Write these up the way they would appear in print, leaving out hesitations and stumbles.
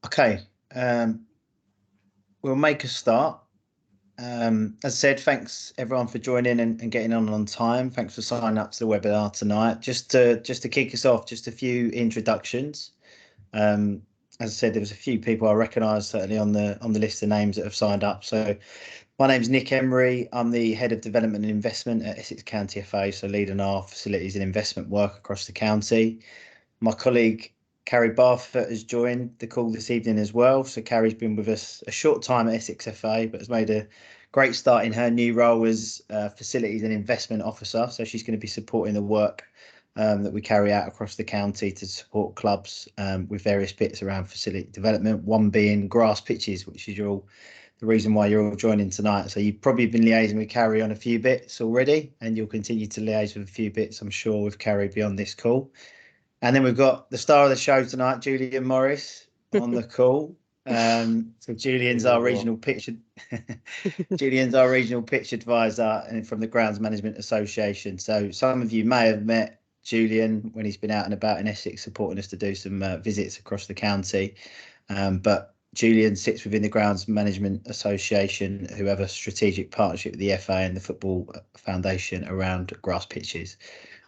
Okay, we'll make a start. As I said, thanks everyone for joining and getting on time. Thanks for signing up to the webinar tonight. Just to kick us off, just a few introductions. As I said, there was a few people I recognise certainly on the list of names that have signed up. So my name's Nick Emery. I'm the head of development and investment at Essex County FA, so leading our facilities and investment work across the county. My colleague Carrie Barfoot has joined the call this evening as well. So Carrie's been with us a short time at Essex FA, but has made a great start in her new role as facilities and investment officer. So she's going to be supporting the work that we carry out across the county to support clubs with various bits around facility development, one being grass pitches, which is the reason why you're all joining tonight. So you've probably been liaising with Carrie on a few bits already, and you'll continue to liaise with a few bits, I'm sure, with Carrie beyond this call. And then we've got the star of the show tonight, Julian Morris, on the call. So Julian's our regional pitch advisor and from the Grounds Management Association. So some of you may have met Julian when he's been out and about in Essex supporting us to do some visits across the county. But Julian sits within the Grounds Management Association, who have a strategic partnership with the FA and the Football Foundation around grass pitches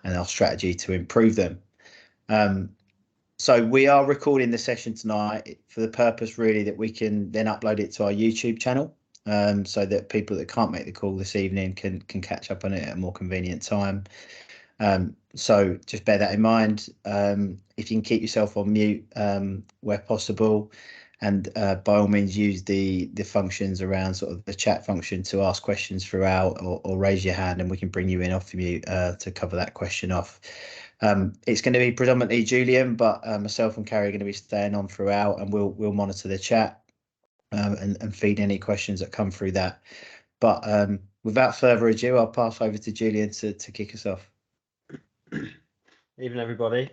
and our strategy to improve them. So we are recording the session tonight for the purpose really that we can then upload it to our YouTube channel, so that people that can't make the call this evening can catch up on it at a more convenient time. So just bear that in mind. If you can keep yourself on mute where possible, and by all means use the functions around sort of the chat function to ask questions throughout, or raise your hand and we can bring you in off mute to cover that question off. It's going to be predominantly Julian, but myself and Carrie are going to be staying on throughout, and we'll monitor the chat and feed any questions that come through that. But without further ado, I'll pass over to Julian to kick us off. Evening, everybody.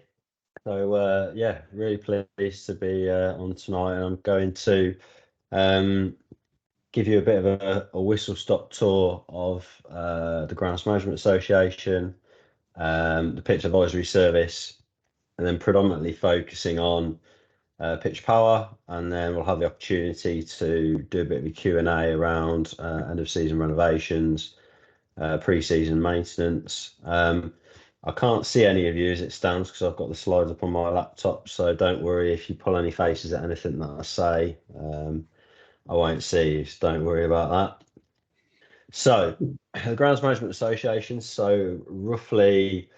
So yeah, really pleased to be on tonight, and I'm going to give you a bit of a whistle-stop tour of the Grounds Management Association, the Pitch Advisory Service, and then predominantly focusing on PitchPower, and then we'll have the opportunity to do a bit of a Q&A around end of season renovations, pre-season maintenance. I can't see any of you as it stands because I've got the slides up on my laptop, so don't worry if you pull any faces at anything that I say. I won't see you, so don't worry about that. So the Grounds Management Association, so roughly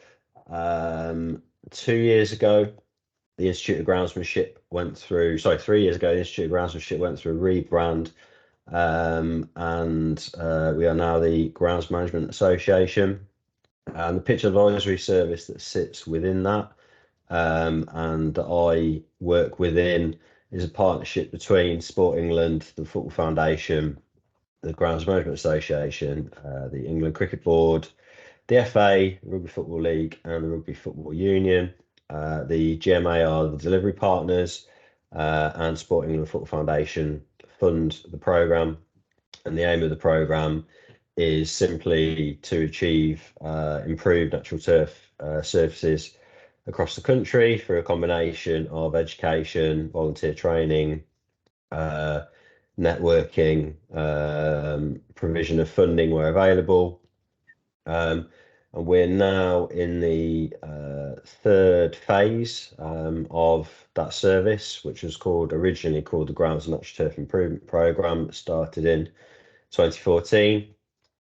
2 years ago, the Institute of Groundsmanship went through, 3 years ago, the Institute of Groundsmanship went through a rebrand, and we are now the Grounds Management Association. And the Pitch Advisory Service that sits within that, and that I work within, is a partnership between Sport England, the Football Foundation, the Grounds Management Association, the England Cricket Board, the FA, Rugby Football League, and the Rugby Football Union. The GMA are the delivery partners, and Sport England Football Foundation fund the programme. And the aim of the programme is simply to achieve improved natural turf surfaces across the country through a combination of education, volunteer training, networking, provision of funding where available. And we're now in the third phase of that service, which was originally called the Grounds and Natural Turf Improvement Programme, that started in 2014.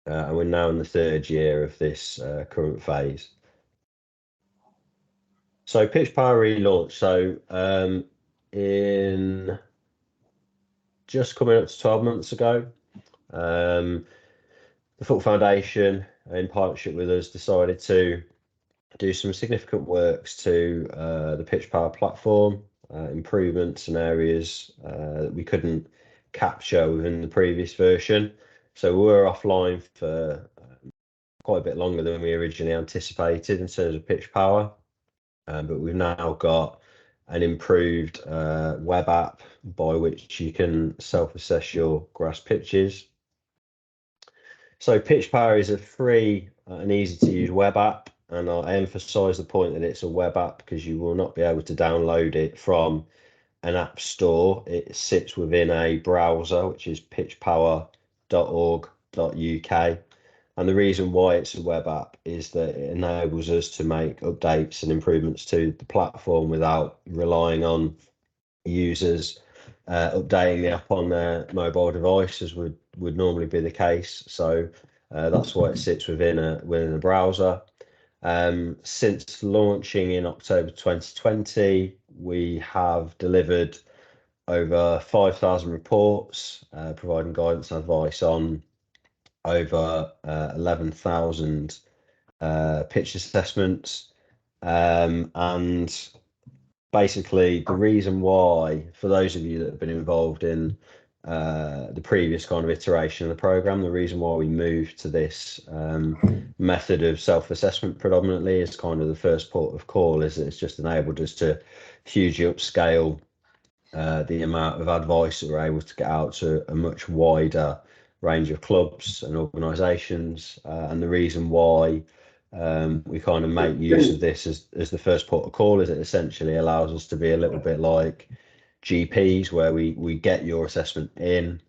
And we're now in the third year of this current phase. So PitchPower relaunch. So in just coming up to 12 months ago, the Football Foundation, in partnership with us, decided to do some significant works to the PitchPower platform, improvements in areas that we couldn't capture within the previous version. So we were offline for quite a bit longer than we originally anticipated in terms of PitchPower, but we've now got an improved web app by which you can self-assess your grass pitches. So PitchPower is a free and easy to use web app, and I emphasise the point that it's a web app because you will not be able to download it from an app store. It sits within a browser, which is pitchpower.org.uk. And the reason why it's a web app is that it enables us to make updates and improvements to the platform without relying on users updating the app on their mobile devices would normally be the case. So that's why it sits within a browser. Since launching in October 2020, we have delivered over 5,000 reports, providing guidance and advice on over 11,000 pitch assessments. And basically, the reason why, for those of you that have been involved in the previous kind of iteration of the program, the reason why we moved to this method of self-assessment predominantly is kind of the first port of call, is that it's just enabled us to hugely upscale the amount of advice that we're able to get out to a much wider range of clubs and organisations. And the reason why we kind of make use of this as the first port of call is it essentially allows us to be a little bit like GPs, where we get your assessment in,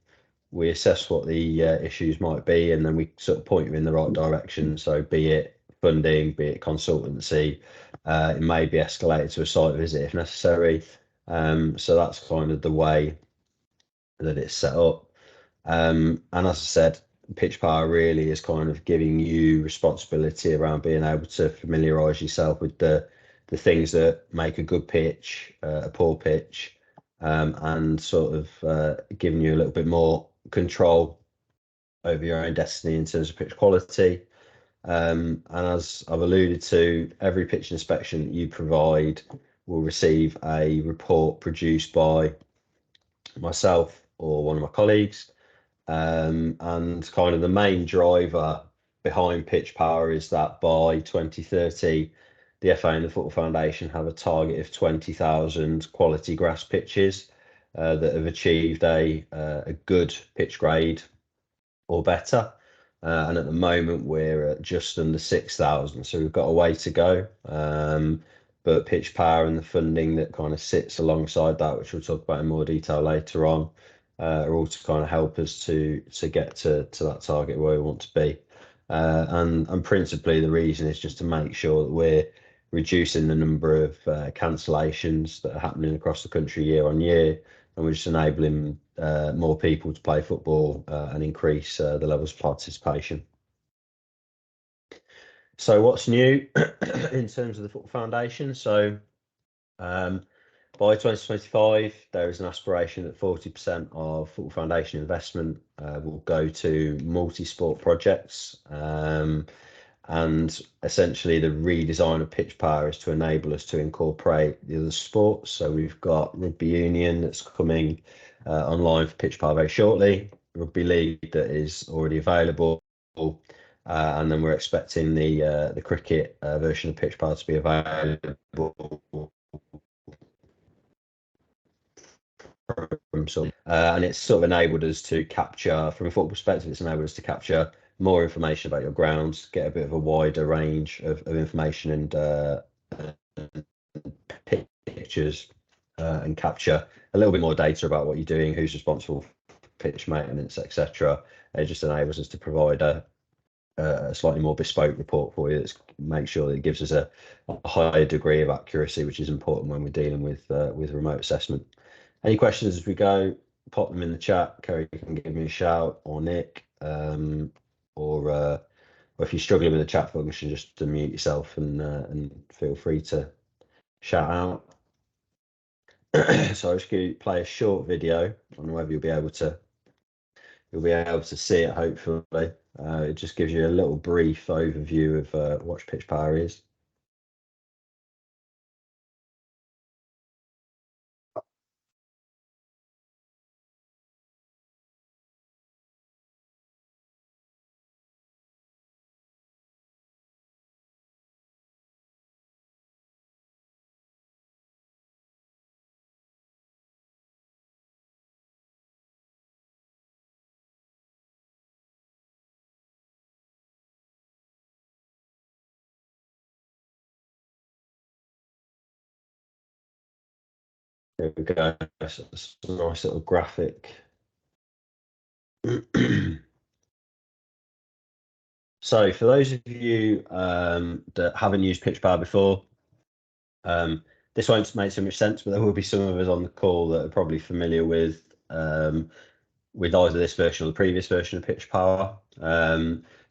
we assess what the issues might be, and then we sort of point you in the right direction. So be it funding, be it consultancy, it may be escalated to a site visit if necessary. So that's kind of the way that it's set up. And as I said, PitchPower really is kind of giving you responsibility around being able to familiarise yourself with the things that make a good pitch, a poor pitch, and sort of giving you a little bit more control over your own destiny in terms of pitch quality. And as I've alluded to, every pitch inspection that you provide will receive a report produced by myself or one of my colleagues. And kind of the main driver behind PitchPower is that by 2030, the FA and the Football Foundation have a target of 20,000 quality grass pitches that have achieved a good pitch grade or better. And at the moment, we're at just under 6,000. So we've got a way to go. But PitchPower and the funding that kind of sits alongside that, which we'll talk about in more detail later on, are all to kind of help us to get to that target where we want to be. And principally, the reason is just to make sure that we're reducing the number of cancellations that are happening across the country year on year, and we're just enabling more people to play football and increase the levels of participation. So what's new in terms of the Football Foundation? So by 2025, there is an aspiration that 40% of Football Foundation investment will go to multi-sport projects. And essentially the redesign of PitchPower is to enable us to incorporate the other sports. So we've got Rugby Union that's coming online for PitchPower very shortly, Rugby League that is already available, and then we're expecting the cricket version of PitchPower to be available from some, and it's sort of enabled us to capture, from a football perspective, it's enabled us to capture more information about your grounds, get a bit of a wider range of information and pictures, and capture a little bit more data about what you're doing, who's responsible for pitch maintenance, etc. It just enables us to provide a slightly more bespoke report for you that make sure that it gives us a higher degree of accuracy, which is important when we're dealing with remote assessment. Any questions as we go, pop them in the chat. Kerry, you can give me a shout, or Nick, or if you're struggling with the chat function, just unmute yourself and feel free to shout out. So I'm just going to play a short video. I don't know whether you'll be able to see it, hopefully. It just gives you a little brief overview of what PitchPower is. There we go. So it's a nice little graphic. So for those of you that haven't used PitchPower before, this won't make so much sense, but there will be some of us on the call that are probably familiar with either this version or the previous version of PitchPower.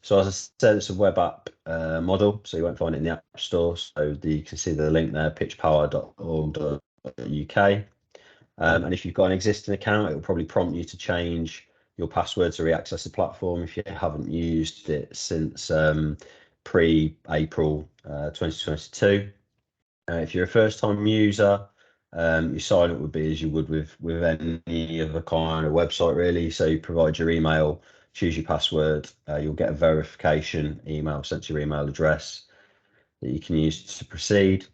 So as I said, it's a web app model, so you won't find it in the App Store. So you can see the link there, pitchpower.org.uk. And if you've got an existing account, it will probably prompt you to change your password to re-access the platform if you haven't used it since pre-April 2022. If you're a first-time user, your sign up would be as you would with any other kind of website, really. So you provide your email, choose your password, you'll get a verification email sent to your email address that you can use to proceed.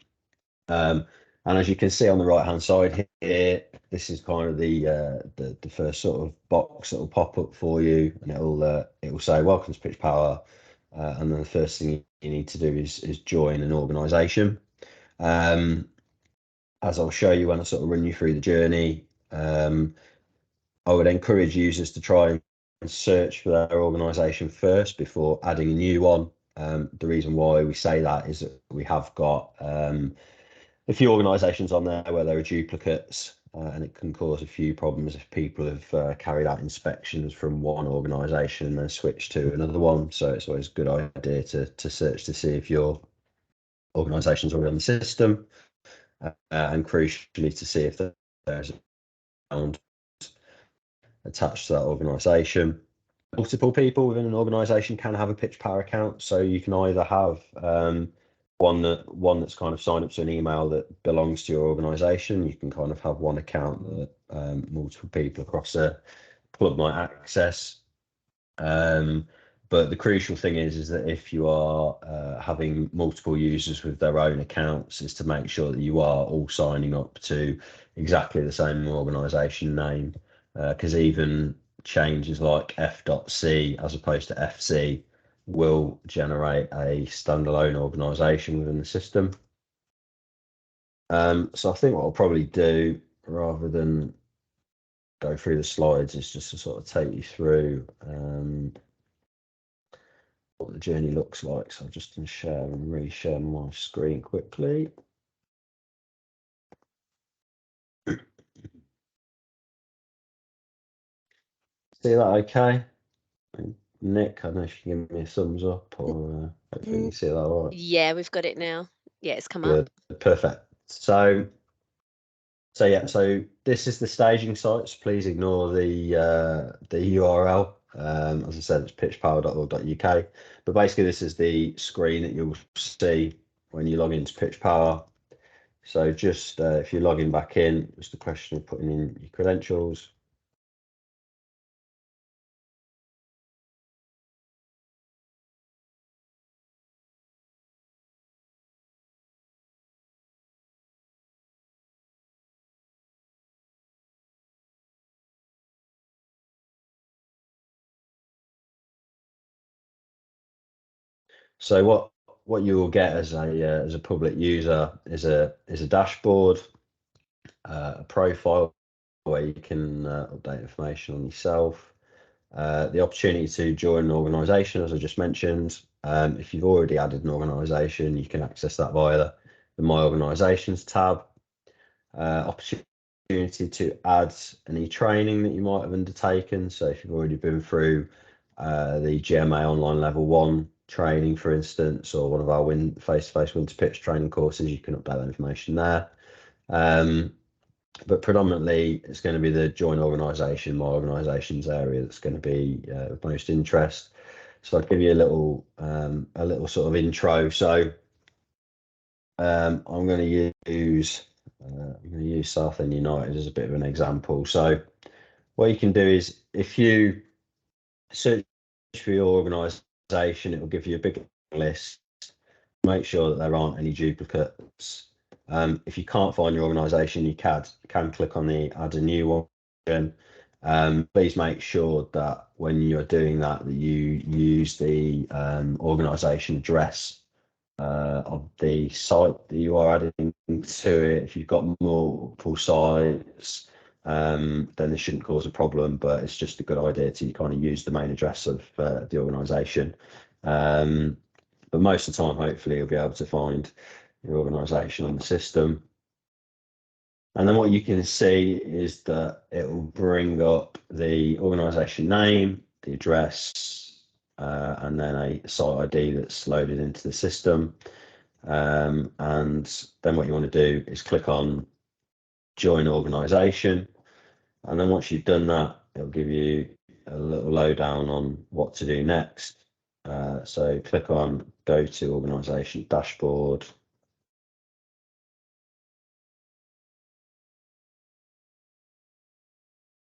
And as you can see on the right hand side here, this is kind of the first sort of box that will pop up for you, and it will say welcome to PitchPower, and then the first thing you need to do is join an organisation. As I'll show you when I sort of run you through the journey, I would encourage users to try and search for their organisation first before adding a new one. The reason why we say that is that we have got a few organisations on there where there are duplicates, and it can cause a few problems if people have carried out inspections from one organisation and then switched to another one. So it's always a good idea to search to see if your organisation's already on the system, and crucially to see if there's a account attached to that organisation. Multiple people within an organisation can have a PitchPower account, so you can either have one that's kind of signed up to an email that belongs to your organisation. You can kind of have one account that multiple people across a club might access. But the crucial thing is that if you are having multiple users with their own accounts, is to make sure that you are all signing up to exactly the same organisation name, because even changes like F.C as opposed to FC will generate a standalone organisation within the system. So I think what I'll probably do, rather than go through the slides, is just to sort of take you through what the journey looks like. So I'm just going to share and reshare my screen quickly. See that okay? Nick, I don't know if you can give me a thumbs up, or hopefully you can see that all right. Yeah, we've got it now. Yeah, it's come Good. up. Perfect. So yeah, so this is the staging site. So please ignore the URL. As I said, it's pitchpower.org.uk. But basically, this is the screen that you'll see when you log into PitchPower. So just if you're logging back in, just a question of putting in your credentials. So what you will get as a public user is a dashboard, a profile where you can update information on yourself, the opportunity to join an organisation, as I just mentioned. If you've already added an organisation, you can access that via the My Organisations tab. Opportunity to add any training that you might have undertaken. So if you've already been through the GMA Online Level 1 training, for instance, or one of our face-to-face win to pitch training courses, you can update that information there. But predominantly, it's going to be the join organisation, My Organisations area that's going to be of most interest. So I'll give you a little sort of intro. So I'm going to use Southend United as a bit of an example. So what you can do is, if you search for your organisation, it will give you a big list. Make sure that there aren't any duplicates. If you can't find your organisation, you can click on the add a new one. Please make sure that when you're doing that, you use the organisation address of the site that you are adding to it. If you've got multiple sites, then this shouldn't cause a problem, but it's just a good idea to kind of use the main address of the organisation. But most of the time, hopefully, you'll be able to find your organisation on the system. And then what you can see is that it will bring up the organisation name, the address, and then a site ID that's loaded into the system. And then what you want to do is click on join organisation. And then once you've done that, it'll give you a little lowdown on what to do next. So click on go to organisation dashboard.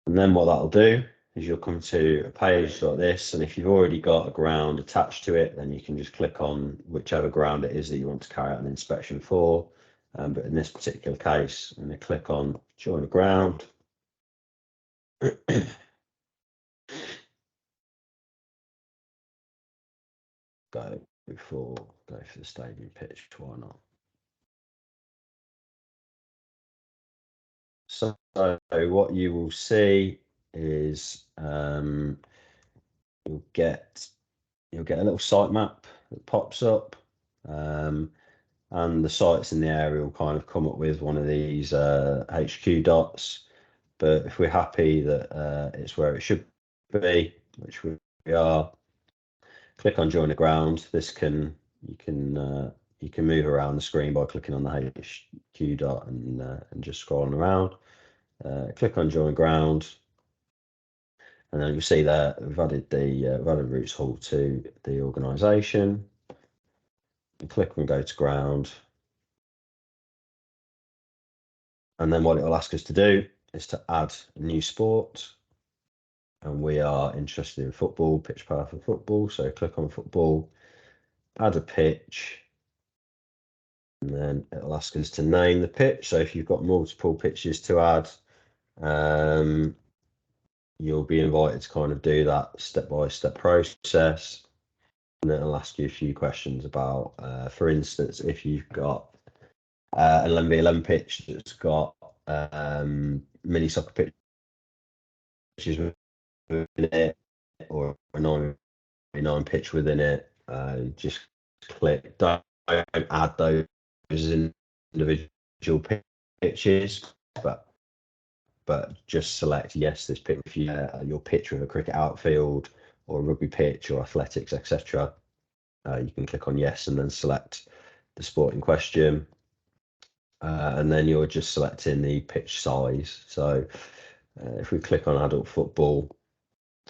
And then what that'll do is you'll come to a page like this. And if you've already got a ground attached to it, then you can just click on whichever ground it is that you want to carry out an inspection for. But in this particular case, I'm going to click on join a ground. Go for the stadium pitch, why not? So what you will see is you'll get a little site map that pops up, and the sites in the area will kind of come up with one of these HQ dots. But if we're happy that it's where it should be, which we are, click on join a ground. This can you can move around the screen by clicking on the HQ dot and just scrolling around. Click on join ground, and then you'll see that we've added routes hall to the organisation. Click on go to ground, and then what it will ask us to do is to add a new sport, and we are interested in football, PitchPower for football. So click on football, add a pitch. And then it'll ask us to name the pitch. So if you've got multiple pitches to add, you'll be invited to kind of do that step-by-step process. And then it'll ask you a few questions about, for instance, if you've got an 11v11 pitch that's got mini soccer pitches within it, or a 9v9 pitch within it, just click, don't add those individual pitches, but just select yes, this pitch. If your pitch with a cricket outfield or a rugby pitch or athletics, etc., you can click on yes and then select the sport in question, and then you're just selecting the pitch size. So if we click on adult football,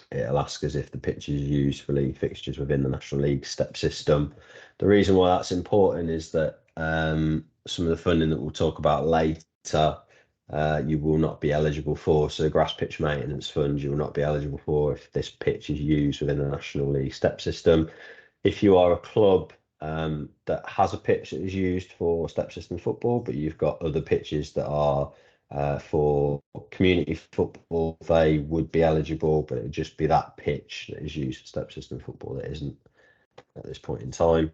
it'll ask us if the pitch is used for league fixtures within the National League step system. The reason why that's important is that some of the funding that we'll talk about later, you will not be eligible for. So grass pitch maintenance funds, you will not be eligible for if this pitch is used within the National League step system. If you are a club that has a pitch that is used for step system football, but you've got other pitches that are for community football, they would be eligible, but it would just be that pitch that is used for step system football that isn't at this point in time.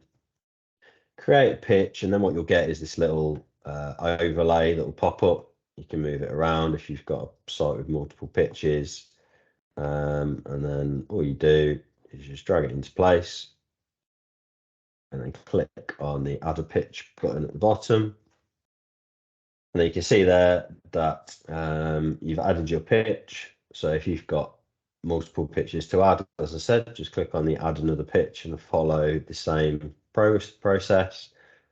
Create a pitch, and then what you'll get is this little overlay that will pop up. You can move it around if you've got a site with multiple pitches, and then all you do is just drag it into place and then click on the add a pitch button at the bottom. And then you can see there that you've added your pitch. So if you've got multiple pitches to add, as I said, just click on the add another pitch and follow the same process.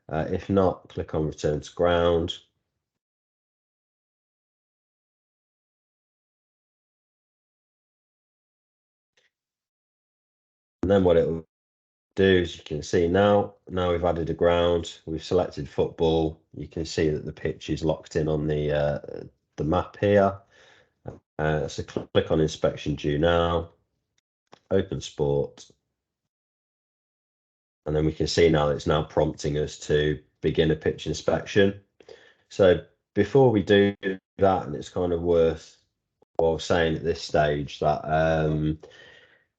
If not, click on return to ground. And then what it will do, as you can see now we've added a ground, we've selected football. You can see that the pitch is locked in on the map here. So click on inspection due now, open sport, and then we can see now that it's now prompting us to begin a pitch inspection. So before we do that, and it's kind of worthwhile saying at this stage that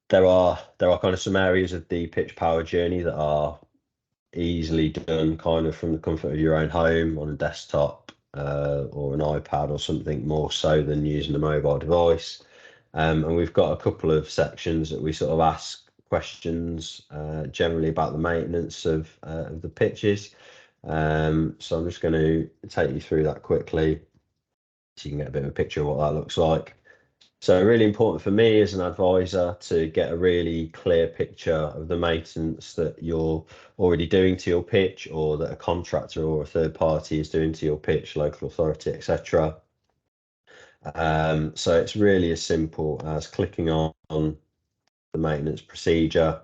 there are kind of some areas of the PitchPower journey that are easily done kind of from the comfort of your own home on a desktop or an iPad or something, more so than using a mobile device. And we've got a couple of sections that we sort of ask questions generally about the maintenance of the pitches. So I'm just going to take you through that quickly so you can get a bit of a picture of what that looks like. So really important for me as an advisor to get a really clear picture of the maintenance that you're already doing to your pitch, or that a contractor or a third party is doing to your pitch, local authority, etc. So it's really as simple as clicking on the maintenance procedure,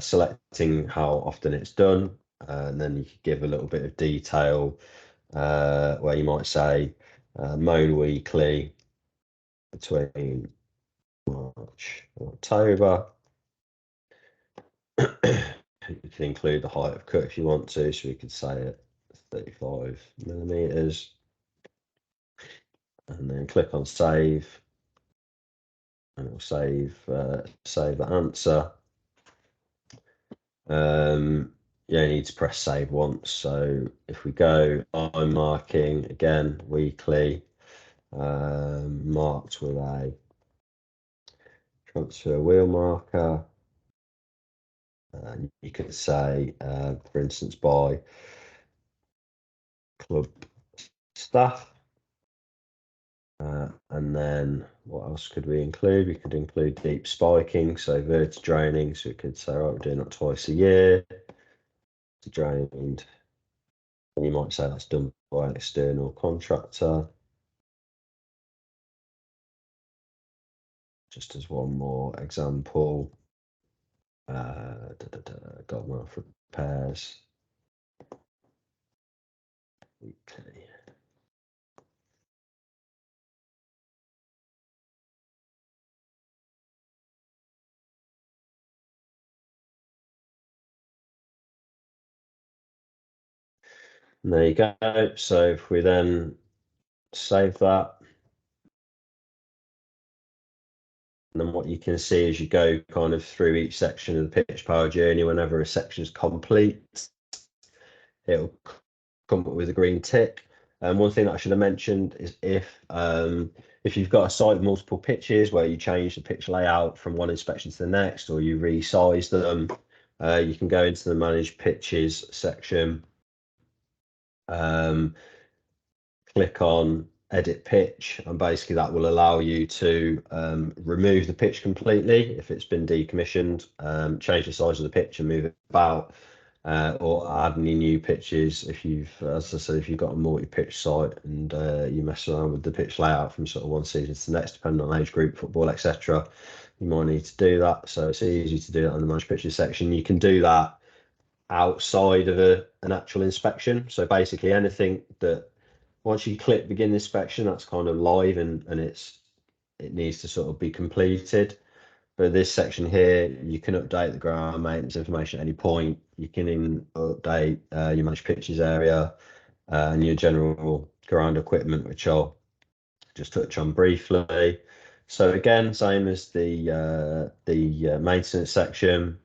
selecting how often it's done, and then you can give a little bit of detail where you might say mown weekly between March and October. You can include the height of cut if you want to, so we could say it 35 millimeters, and then click on save, and it'll save the answer. You only need to press save once. So if we go, I'm marking again weekly, marked with a transfer wheel marker. And you could say, for instance, by club staff. And then what else could we include? We could include deep spiking, so verti draining. So we could say, right, we're doing that twice a year. Drained. And you might say that's done by an external contractor. Just as one more example. Got one for repairs. Okay. And there you go. So if we then save that, and then what you can see as you go kind of through each section of the PitchPower journey, whenever a section is complete, it'll come up with a green tick. And one thing that I should have mentioned is if you've got a site with multiple pitches where you change the pitch layout from one inspection to the next, or you resize them, you can go into the manage pitches section, click on edit pitch, and basically that will allow you to remove the pitch completely if it's been decommissioned, change the size of the pitch and move it about, or add any new pitches if you've, as I said, if you've got a multi-pitch site and you mess around with the pitch layout from sort of one season to the next, depending on age group, football, etc. You might need to do that. So it's easy to do that in the manage pitches section. You can do that outside of an actual inspection. So basically anything that, once you click begin inspection, that's kind of live and it needs to sort of be completed. But this section here, you can update the ground maintenance information at any point. You can update your managed pitches area and your general ground equipment, which I'll just touch on briefly. So again, same as the maintenance section,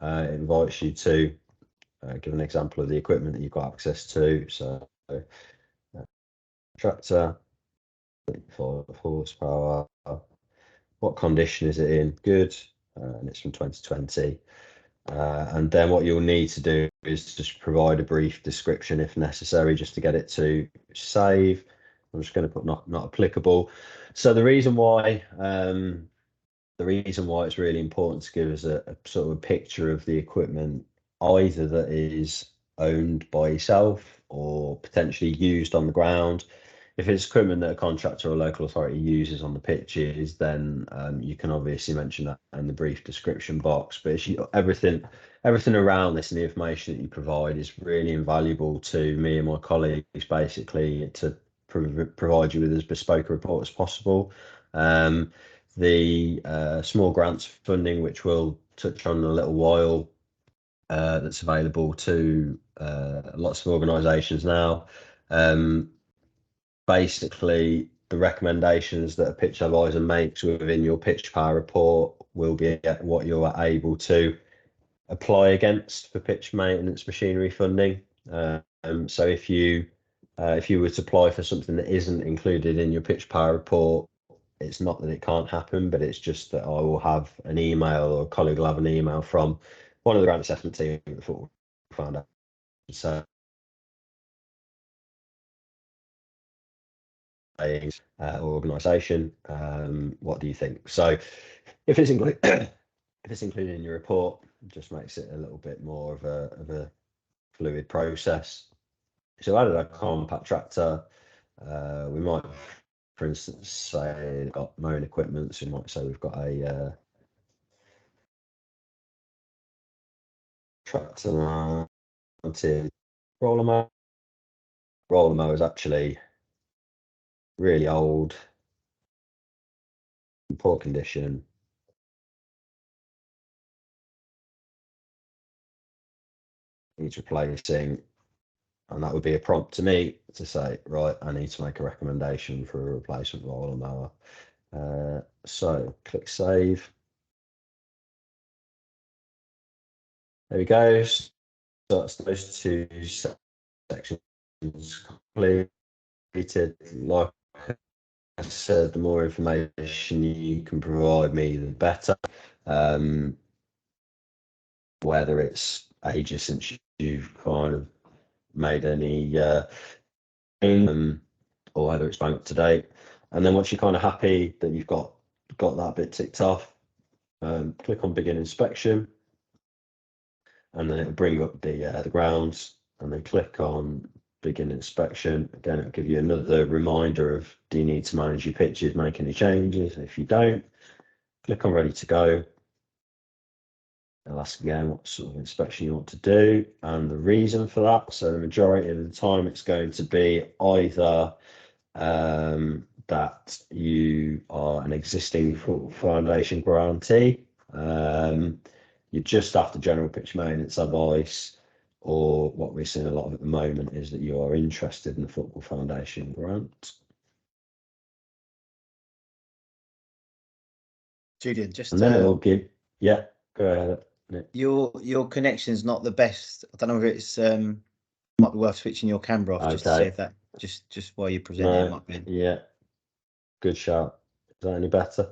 it invites you to give an example of the equipment that you've got access to. So tractor, 35 horsepower. What condition is it in? Good. And it's from 2020. And then what you'll need to do is just provide a brief description if necessary, just to get it to save. I'm just going to put not applicable. So the reason why it's really important to give us a sort of a picture of the equipment, either that is owned by yourself or potentially used on the ground. If it's equipment that a contractor or local authority uses on the pitches, then you can obviously mention that in the brief description box. But everything around this and the information that you provide is really invaluable to me and my colleagues, basically, to provide you with as bespoke a report as possible. The small grants funding, which we'll touch on in a little while, that's available to lots of organisations now. Basically, the recommendations that a pitch advisor makes within your PitchPower report will be what you're able to apply against for pitch maintenance machinery funding. So if you were to apply for something that isn't included in your PitchPower report, it's not that it can't happen, but it's just that I will have an email, or a colleague will have an email from one of the grant assessment team at the Football Foundation. So organisation, what do you think? So if it's included if it's included in your report, it just makes it a little bit more of a fluid process. So added a compact tractor. We might, for instance, say we've got mowing equipment. So we might say we've got a tractor mounted roller mower. Roller mower is actually really old, in poor condition. Needs replacing, and that would be a prompt to me to say, right, I need to make a recommendation for a replacement roller mower. So click save. There we go. So that's those two sections completed. Like I said, the more information you can provide me, the better. Whether it's ages since you've kind of made any or whether it's bang up to date. And then once you're kind of happy that you've got that bit ticked off, click on begin inspection, and then it'll bring up the grounds, and then click on begin inspection. Again, it'll give you another reminder of, do you need to manage your pitches, make any changes? If you don't, click on ready to go. It'll ask again what sort of inspection you want to do and the reason for that. So the majority of the time it's going to be either that you are an existing foundation grantee, you're just after general pitch maintenance advice, or what we're seeing a lot of at the moment is that you are interested in the Football Foundation grant. Julian, just and then it'll give, yeah, go ahead. Nick. Your connection's not the best. I don't know if it's might be worth switching your camera off just to see if that just while you're presenting it might be. Yeah, good shout. Is that any better?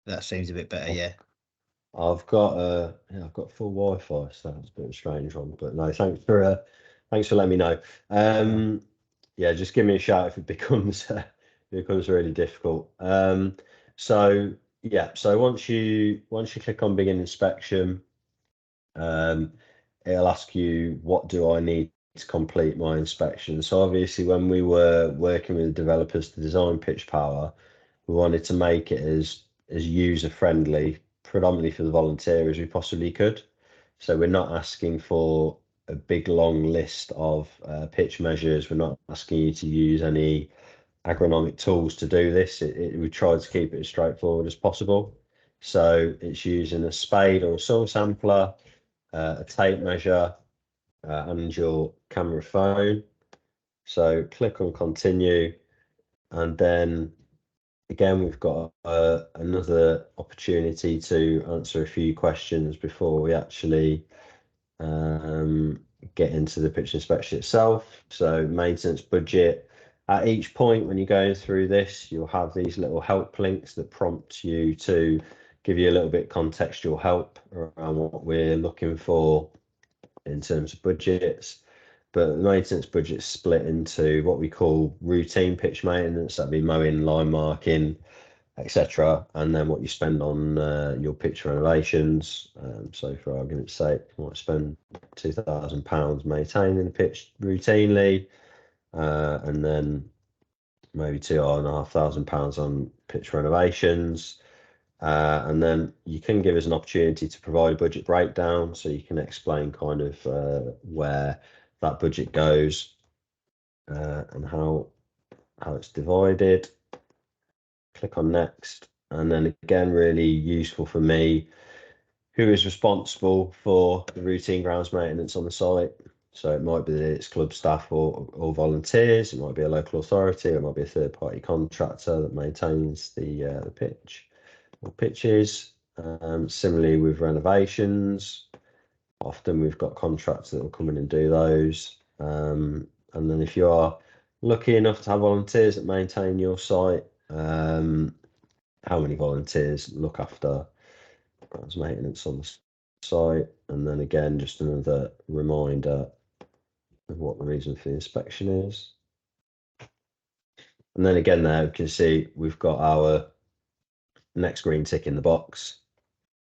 That seems a bit better, yeah. I've got I've got full Wi-Fi, so that's a bit of a strange one. But no, thanks for letting me know. Yeah, just give me a shout if it becomes really difficult. So yeah, so once you click on begin inspection, it'll ask you, what do I need to complete my inspection? So obviously, when we were working with the developers to design PitchPower, we wanted to make it as user friendly, predominantly for the volunteer, as we possibly could. So we're not asking for a big long list of pitch measures. We're not asking you to use any agronomic tools to do this. We tried to keep it as straightforward as possible. So it's using a spade or a soil sampler, a tape measure, and your camera phone. So click on continue, and then again we've got another opportunity to answer a few questions before we actually get into the pitch inspection itself. So maintenance budget. At each point when you're going through this, you'll have these little help links that prompt you to give you a little bit contextual help around what we're looking for in terms of budgets. But the maintenance budget's split into what we call routine pitch maintenance. That'd be mowing, line marking, etc. And then what you spend on your pitch renovations. So for argument's sake, you might spend £2,000 maintaining the pitch routinely, and then maybe £2,500 on pitch renovations. And then you can give us an opportunity to provide a budget breakdown, so you can explain kind of where that budget goes and how it's divided. Click on next, and then again, really useful for me, who is responsible for the routine grounds maintenance on the site. So it might be that it's club staff or volunteers, it might be a local authority, it might be a third-party contractor that maintains the pitch or pitches. Similarly with renovations, Often we've got contractors that will come in and do those. And then if you are lucky enough to have volunteers that maintain your site, how many volunteers look after grounds maintenance on the site? And then again, just another reminder of what the reason for the inspection is. And then again, there you can see we've got our next green tick in the box.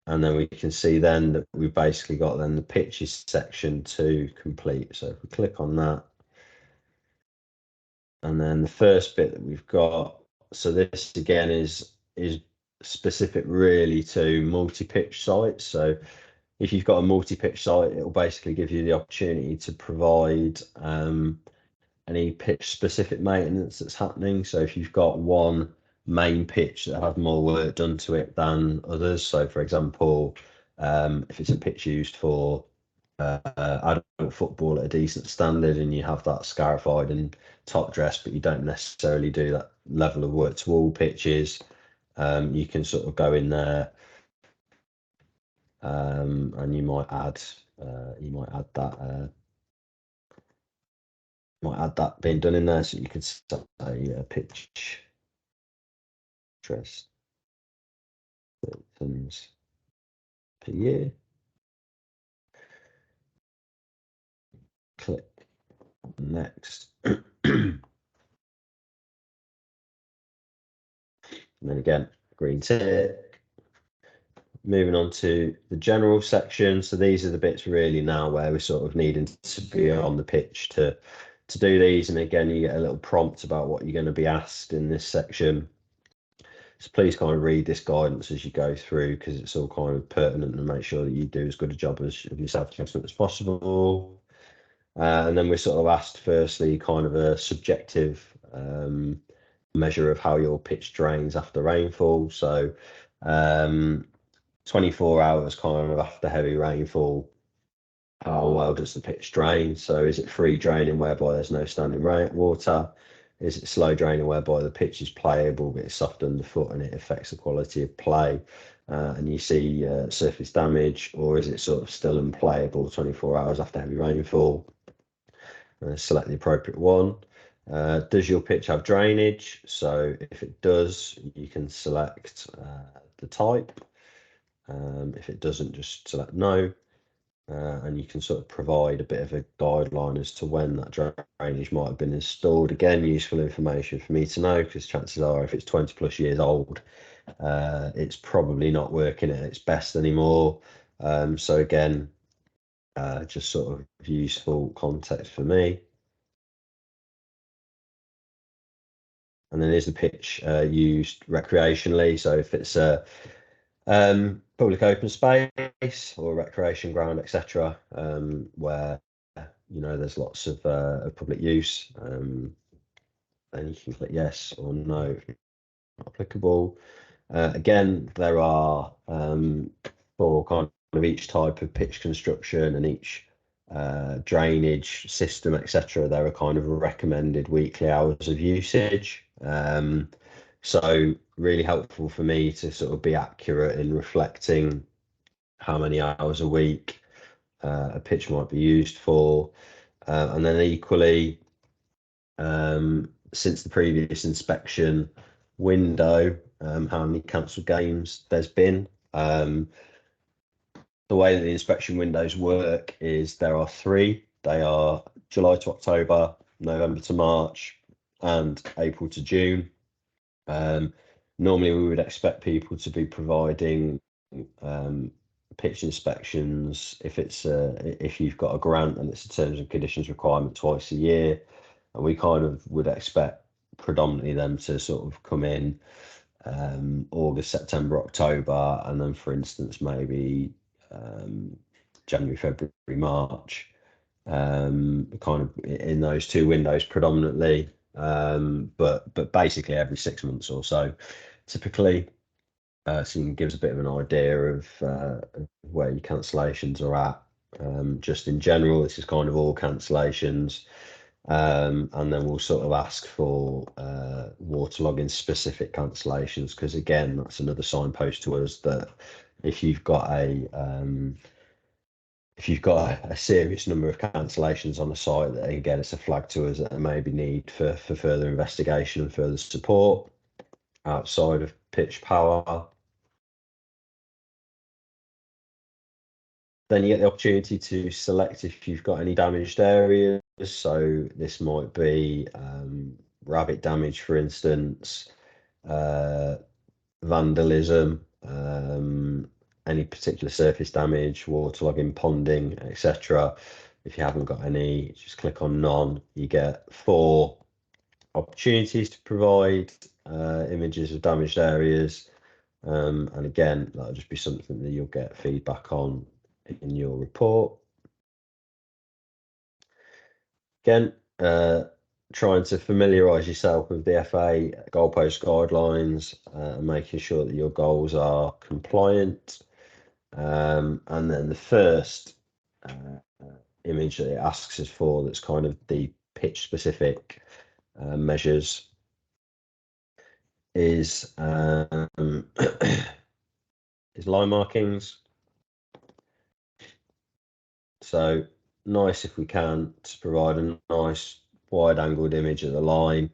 And then we can see then that we've basically got then the pitches section to complete. So if we click on that, and then the first bit that we've got, so this again is specific really to multi-pitch sites. So if you've got a multi-pitch site, it will basically give you the opportunity to provide any pitch specific maintenance that's happening. So if you've got one main pitch that has more work done to it than others, so for example, if it's a pitch used for adult football at a decent standard and you have that scarified and top dress, but you don't necessarily do that level of work to all pitches, you can sort of go in there and you might add that being done in there, so you could say pitch dress tons per year. Click next. And then again, green tick. Moving on to the general section. So these are the bits really now where we're sort of needing to be on the pitch to do these. And again, you get a little prompt about what you're going to be asked in this section. So please kind of read this guidance as you go through, because it's all kind of pertinent, and make sure that you do as good a job of your self-assessment as possible. And then we're sort of asked firstly kind of a subjective measure of how your pitch drains after rainfall. So 24 hours kind of after heavy rainfall, how well does the pitch drain? So is it free draining whereby there's no standing water? Is it slow draining whereby the pitch is playable but it's soft underfoot and it affects the quality of play and you see surface damage? Or is it sort of still unplayable 24 hours after heavy rainfall? Select the appropriate one. Does your pitch have drainage? So if it does, you can select the type. If it doesn't, just select no. And you can sort of provide a bit of a guideline as to when that drainage might have been installed. Again, useful information for me to know, because chances are if it's 20 plus years old, it's probably not working at its best anymore. So again, just sort of useful context for me. And then there's the pitch used recreationally. So if it's a public open space or recreation ground, etc., where there's lots of public use, then you can click yes or no, not applicable. Again, there are for kind of each type of pitch construction and each drainage system, etc., there are kind of recommended weekly hours of usage. So really helpful for me to sort of be accurate in reflecting how many hours a week a pitch might be used for. And then equally, since the previous inspection window, how many cancelled games there's been. The way that the inspection windows work is there are three. They are July to October, November to March, and April to June. Normally we would expect people to be providing pitch inspections if you've got a grant and it's a terms and conditions requirement twice a year, and we kind of would expect predominantly them to sort of come in August, September, October, and then for instance maybe January, February, March, kind of in those two windows predominantly, but basically every 6 months or so typically. So you can give us a bit of an idea of where your cancellations are at. Just in general, this is kind of all cancellations. And then we'll sort of ask for waterlogging specific cancellations, because again, that's another signpost to us that if you've got a if you've got a serious number of cancellations on the site, that again, it's a flag to us that there may be need for further investigation and further support outside of PitchPower. Then you get the opportunity to select if you've got any damaged areas. So this might be rabbit damage, for instance, vandalism, any particular surface damage, waterlogging, ponding, etc. If you haven't got any, just click on none. You get 4 opportunities to provide images of damaged areas. And again, that'll just be something that you'll get feedback on in your report. Again, trying to familiarise yourself with the FA goalpost guidelines and making sure that your goals are compliant. And then the first image that it asks us for, that's kind of the pitch specific measures, is is line markings. So nice if we can to provide a nice wide angled image of the line.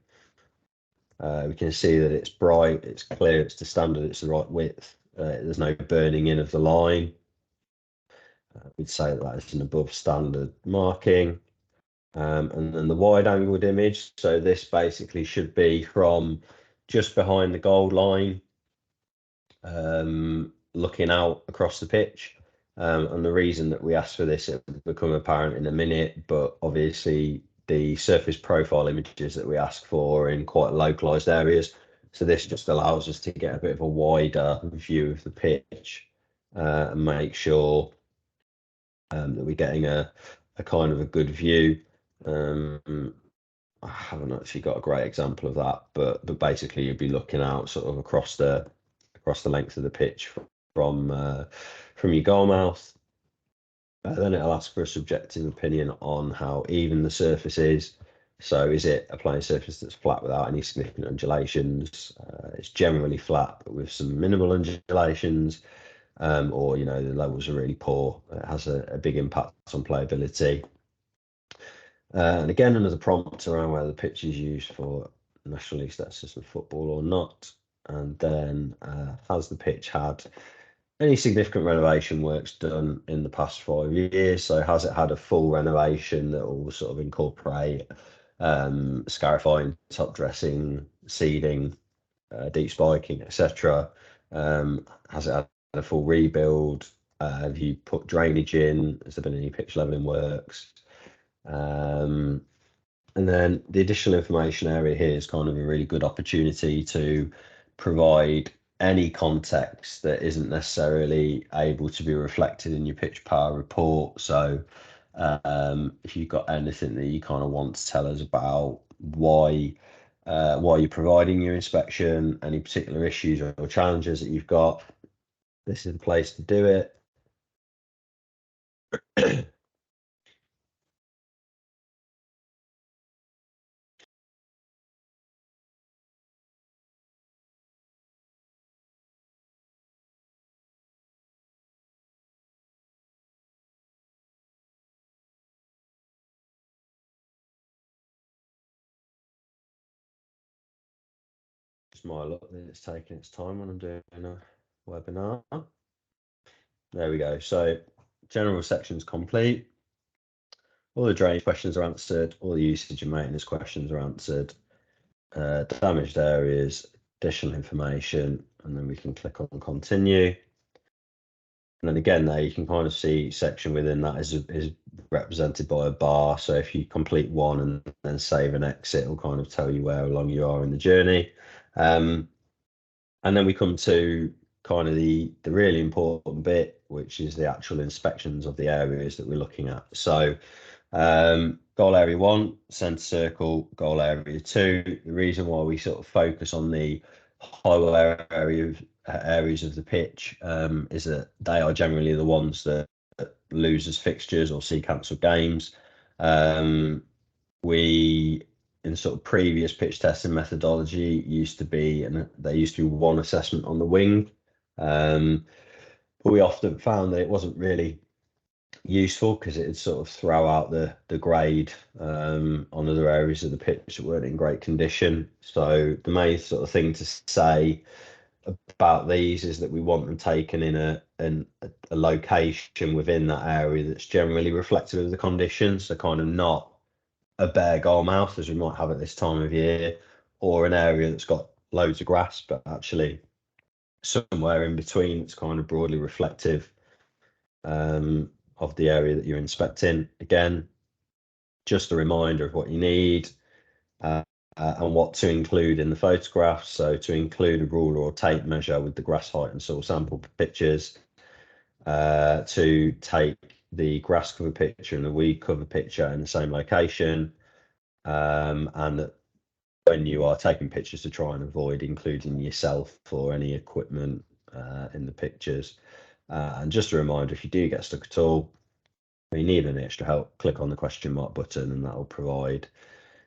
We can see that it's bright, it's clear, it's the standard, it's the right width. There's no burning in of the line. We'd say that is an above standard marking. And then the wide angled image. So this basically should be from just behind the goal line, looking out across the pitch. And the reason that we asked for this, it will become apparent in a minute, but obviously the surface profile images that we ask for are in quite localized areas. So this just allows us to get a bit of a wider view of the pitch and make sure that we're getting a kind of a good view. I haven't actually got a great example of that, but basically you'd be looking out sort of across the length of the pitch from your goal mouth. Then it'll ask for a subjective opinion on how even the surface is. So is it a playing surface that's flat without any significant undulations? It's generally flat, but with some minimal undulations, or the levels are really poor. It has a big impact on playability. And again, another prompt around whether the pitch is used for National League Stats System football or not. And then has the pitch had any significant renovation works done in the past 5 years? So has it had a full renovation that will sort of incorporate scarifying, top dressing, seeding, deep spiking, etc.? Has it had a full rebuild? Have you put drainage in? Has there been any pitch leveling works? And then the additional information area here is kind of a really good opportunity to provide any context that isn't necessarily able to be reflected in your PitchPower report. So if you've got anything that you kind of want to tell us about why you're providing your inspection, any particular issues or challenges that you've got, this is the place to do it. It's my luck that it's taking its time when I'm doing a webinar. There we go. So general section's complete. All the drainage questions are answered. All the usage and maintenance questions are answered. Damaged areas, additional information, and then we can click on continue. And then again, there you can kind of see each section within that is represented by a bar. So if you complete one and then save and exit, it'll kind of tell you where along you are in the journey. And then we come to kind of the really important bit, which is the actual inspections of the areas that we're looking at. So goal area 1, centre circle, goal area 2. The reason why we sort of focus on the hollow areas of the pitch is that they are generally the ones that lose as fixtures or see cancelled games. We, in sort of previous pitch testing methodology, there used to be one assessment on the wing, but we often found that it wasn't really useful because it'd sort of throw out the grade on other areas of the pitch that weren't in great condition. So the main sort of thing to say about these is that we want them taken in a location within that area that's generally reflective of the conditions, so kind of not a bare goal mouth as we might have at this time of year, or an area that's got loads of grass, but actually somewhere in between it's kind of broadly reflective of the area that you're inspecting. Again, just a reminder of what you need and what to include in the photograph. So to include a ruler or tape measure with the grass height and soil sample pictures, to take the grass cover picture and the weed cover picture in the same location, and that when you are taking pictures to try and avoid including yourself or any equipment in the pictures. And just a reminder, if you do get stuck at all, or you need any extra help, click on the question mark button and that will provide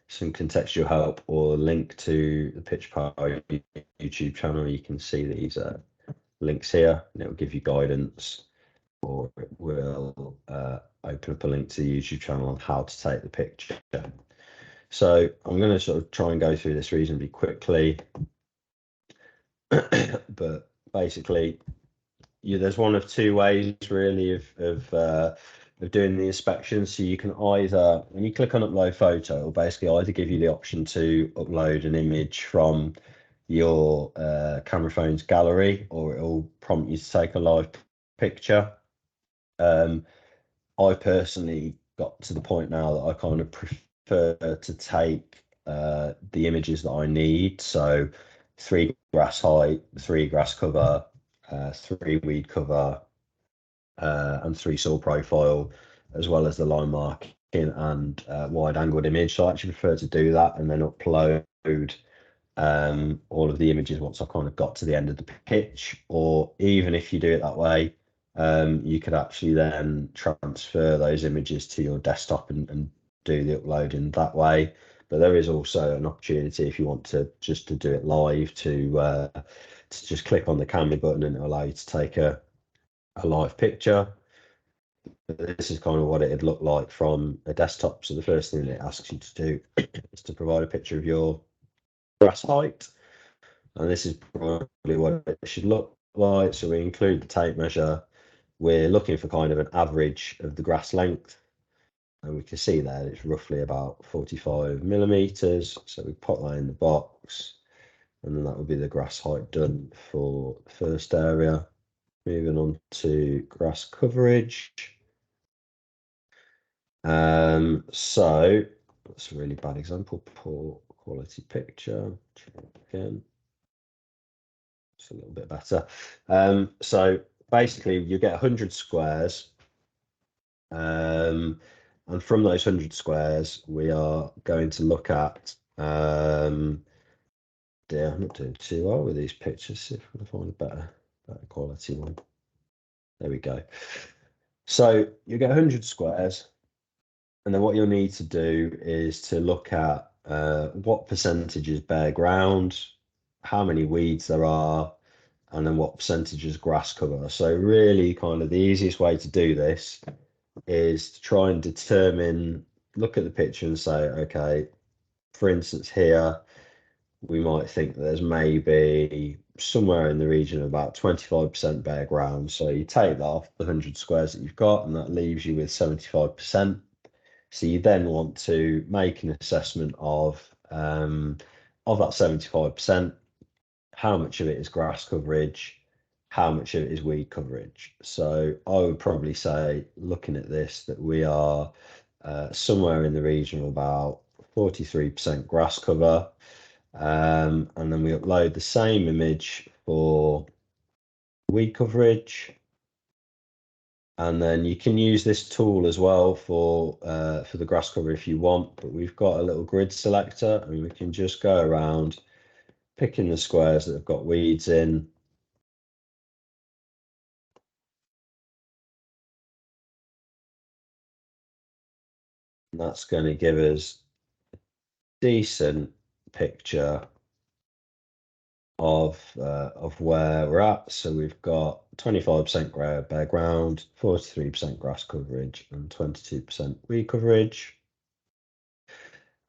some contextual help or a link to the PitchPower YouTube channel. You can see these links here and it will give you guidance, or it will open up a link to the YouTube channel on how to take the picture. So I'm going to sort of try and go through this reasonably quickly, but basically there's one of two ways really of doing the inspection. So you can either, when you click on upload photo, it'll basically either give you the option to upload an image from your camera phone's gallery, or it'll prompt you to take a live picture. I personally got to the point now that I kind of prefer to take the images that I need. So 3 grass height, 3 grass cover, 3 weed cover, and 3 soil profile, as well as the line marking and wide angled image. So I actually prefer to do that and then upload all of the images once I've kind of got to the end of the pitch. Or even if you do it that way, you could actually then transfer those images to your desktop and do the uploading that way. But there is also an opportunity, if you want to just to do it live, to just click on the camera button and it'll allow you to take a live picture. This is kind of what it'd look like from a desktop. So the first thing it asks you to do is to provide a picture of your grass height, and this is probably what it should look like. So we include the tape measure. We're looking for kind of an average of the grass length, and we can see that it's roughly about 45 millimeters. So we put that in the box, and then that would be the grass height done for the first area. Moving on to grass coverage. So that's a really bad example. Poor quality picture. Try again. It's a little bit better. So basically, you get 100 squares. And from those 100 squares, we are going to look at. I'm not doing too well with these pictures. See if we can find a better quality one. There we go. So you get 100 squares. And then what you'll need to do is to look at what percentage is bare ground, how many weeds there are, and then what percentage is grass cover. So really kind of the easiest way to do this is to try and determine, look at the picture and say, okay, for instance, here, we might think that there's maybe somewhere in the region of about 25% bare ground. So you take that off the 100 squares that you've got, and that leaves you with 75%. So you then want to make an assessment of that 75%, how much of it is grass coverage, how much of it is weed coverage. So I would probably say, looking at this, that we are somewhere in the region of about 43% grass cover. And then we upload the same image for weed coverage. And then you can use this tool as well for the grass cover if you want, but we've got a little grid selector and we can just go around picking the squares that have got weeds in. And that's going to give us a decent picture of where we're at. So we've got 25% bare ground, 43% grass coverage, and 22% weed coverage.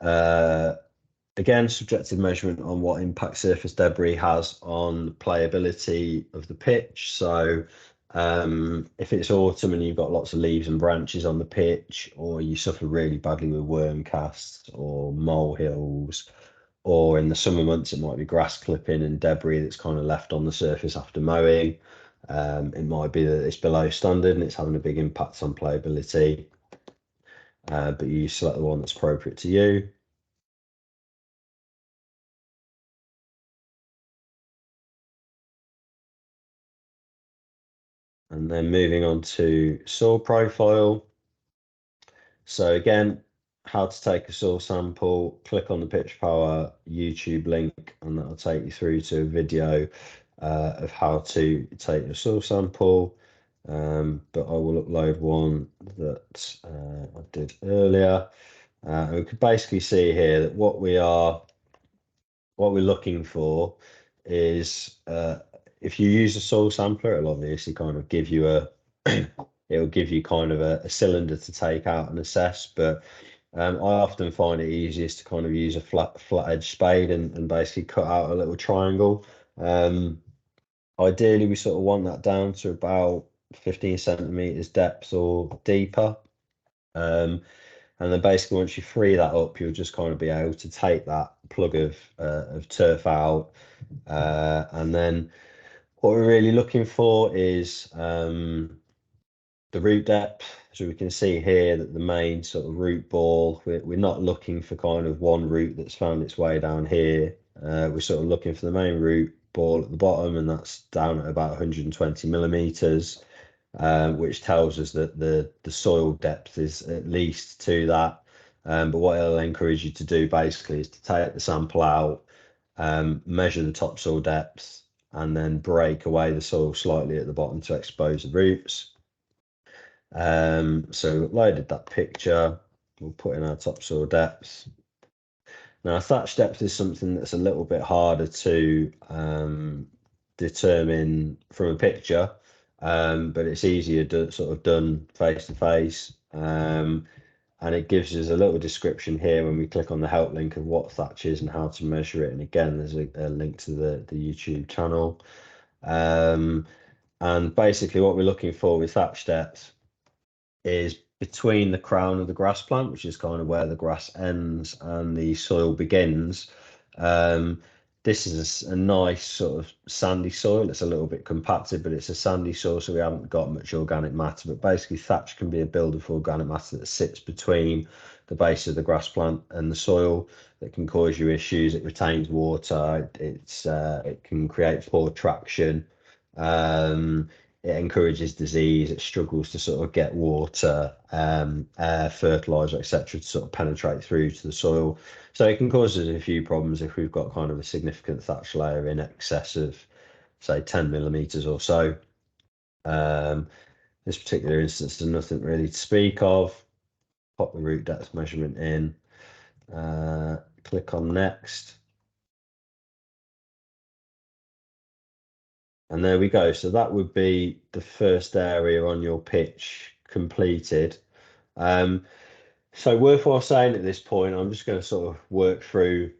Again, subjective measurement on what impact surface debris has on playability of the pitch. So if it's autumn and you've got lots of leaves and branches on the pitch, or you suffer really badly with worm casts or molehills, or in the summer months, it might be grass clipping and debris that's kind of left on the surface after mowing. It might be that it's below standard and it's having a big impact on playability, but you select the one that's appropriate to you. And then moving on to soil profile. So again, how to take a soil sample, click on the PitchPower YouTube link, and that'll take you through to a video of how to take your soil sample. But I will upload one that I did earlier. And we could basically see here that what we're looking for is if you use a soil sampler, it'll obviously kind of give you a it'll give you kind of a cylinder to take out and assess, but I often find it easiest to kind of use a flat edge spade and basically cut out a little triangle. Ideally, we sort of want that down to about 15 centimeters depth or deeper. And then basically once you free that up, you'll just kind of be able to take that plug of turf out. And then what we're really looking for is the root depth. So we can see here that the main sort of root ball, we're not looking for kind of one root that's found its way down here. We're sort of looking for the main root ball at the bottom, and that's down at about 120 millimeters, which tells us that the soil depth is at least to that. But what I'll encourage you to do basically is to take the sample out, measure the topsoil depth, and then break away the soil slightly at the bottom to expose the roots. So loaded that picture, we'll put in our topsoil depth. Now thatch depth is something that's a little bit harder to determine from a picture, but it's easier sort of done face to face. And it gives us a little description here when we click on the help link of what thatch is and how to measure it. And again, there's a link to the YouTube channel. And basically what we're looking for with thatch depth is between the crown of the grass plant, which is kind of where the grass ends and the soil begins. This is a nice sort of sandy soil. It's a little bit compacted, but it's a sandy soil, so we haven't got much organic matter. But basically, thatch can be a builder for organic matter that sits between the base of the grass plant and the soil that can cause you issues. It retains water. It can create poor traction. It encourages disease. It struggles to sort of get water, air, fertilizer, etc., to sort of penetrate through to the soil. So it can cause us a few problems if we've got kind of a significant thatch layer in excess of, say, 10 millimeters or so. This particular instance, there's nothing really to speak of. Pop the root depth measurement in. Click on next. And there we go. So that would be the first area on your pitch completed. So worthwhile saying at this point, I'm just going to sort of work through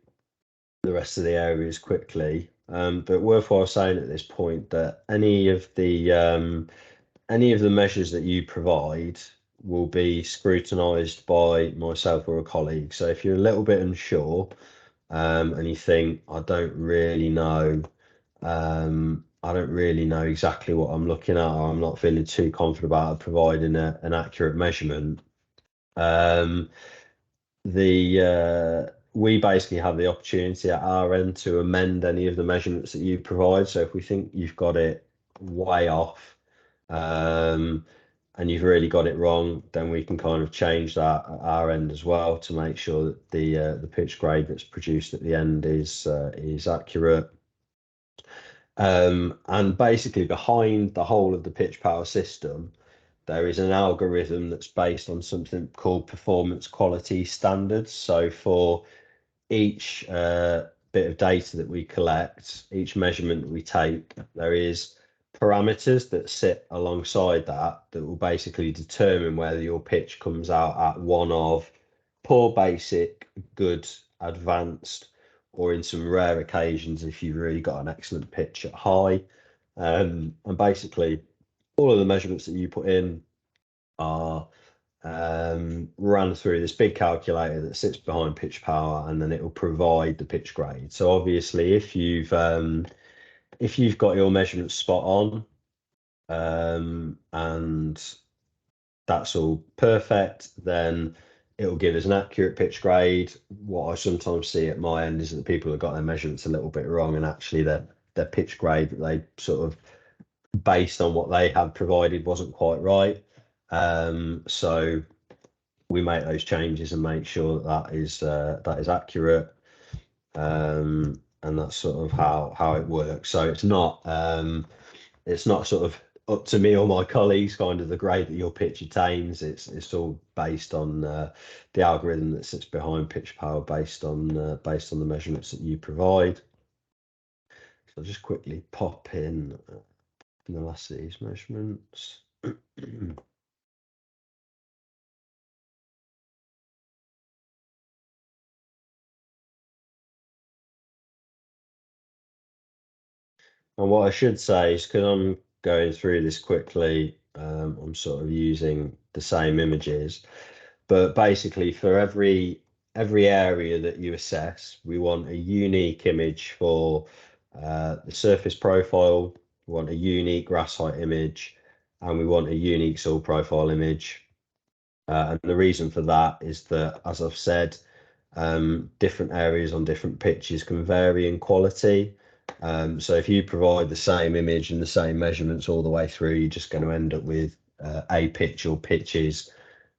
the rest of the areas quickly. But worthwhile saying at this point that any of the measures that you provide will be scrutinised by myself or a colleague. So if you're a little bit unsure and you think I don't really know exactly what I'm looking at, or I'm not feeling too confident about providing an accurate measurement, we basically have the opportunity at our end to amend any of the measurements that you provide. So if we think you've got it way off, and you've really got it wrong, then we can kind of change that at our end as well to make sure that the pitch grade that's produced at the end is accurate. And basically behind the whole of the PitchPower system, there is an algorithm that's based on something called performance quality standards. So for each bit of data that we collect, each measurement that we take, there is parameters that sit alongside that will basically determine whether your pitch comes out at one of poor, basic, good, advanced, or in some rare occasions if you've really got an excellent pitch at high. And basically all of the measurements that you put in are run through this big calculator that sits behind PitchPower, and then it will provide the pitch grade. So obviously if you've got your measurements spot on, and that's all perfect, then it will give us an accurate pitch grade. What I sometimes see at my end is that people have got their measurements a little bit wrong, and actually their pitch grade that they sort of based on what they had provided wasn't quite right. So we make those changes and make sure that is accurate. And that's sort of how it works. So it's not sort of up to me or my colleagues kind of the grade that your pitch attains. It's all based on the algorithm that sits behind PitchPower based on the measurements that you provide. So I'll just quickly pop in the last of these measurements. And what I should say is, because I'm going through this quickly, I'm sort of using the same images, but basically for every area that you assess, we want a unique image for the surface profile, we want a unique grass height image, and we want a unique soil profile image. And the reason for that is that, as I've said, different areas on different pitches can vary in quality. So if you provide the same image and the same measurements all the way through, you're just going to end up with a pitch or pitches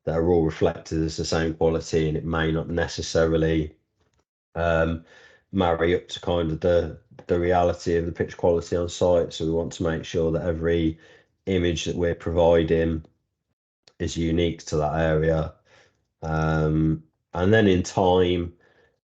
that are all reflected as the same quality, and it may not necessarily marry up to kind of the reality of the pitch quality on site. So we want to make sure that every image that we're providing is unique to that area. And then in time,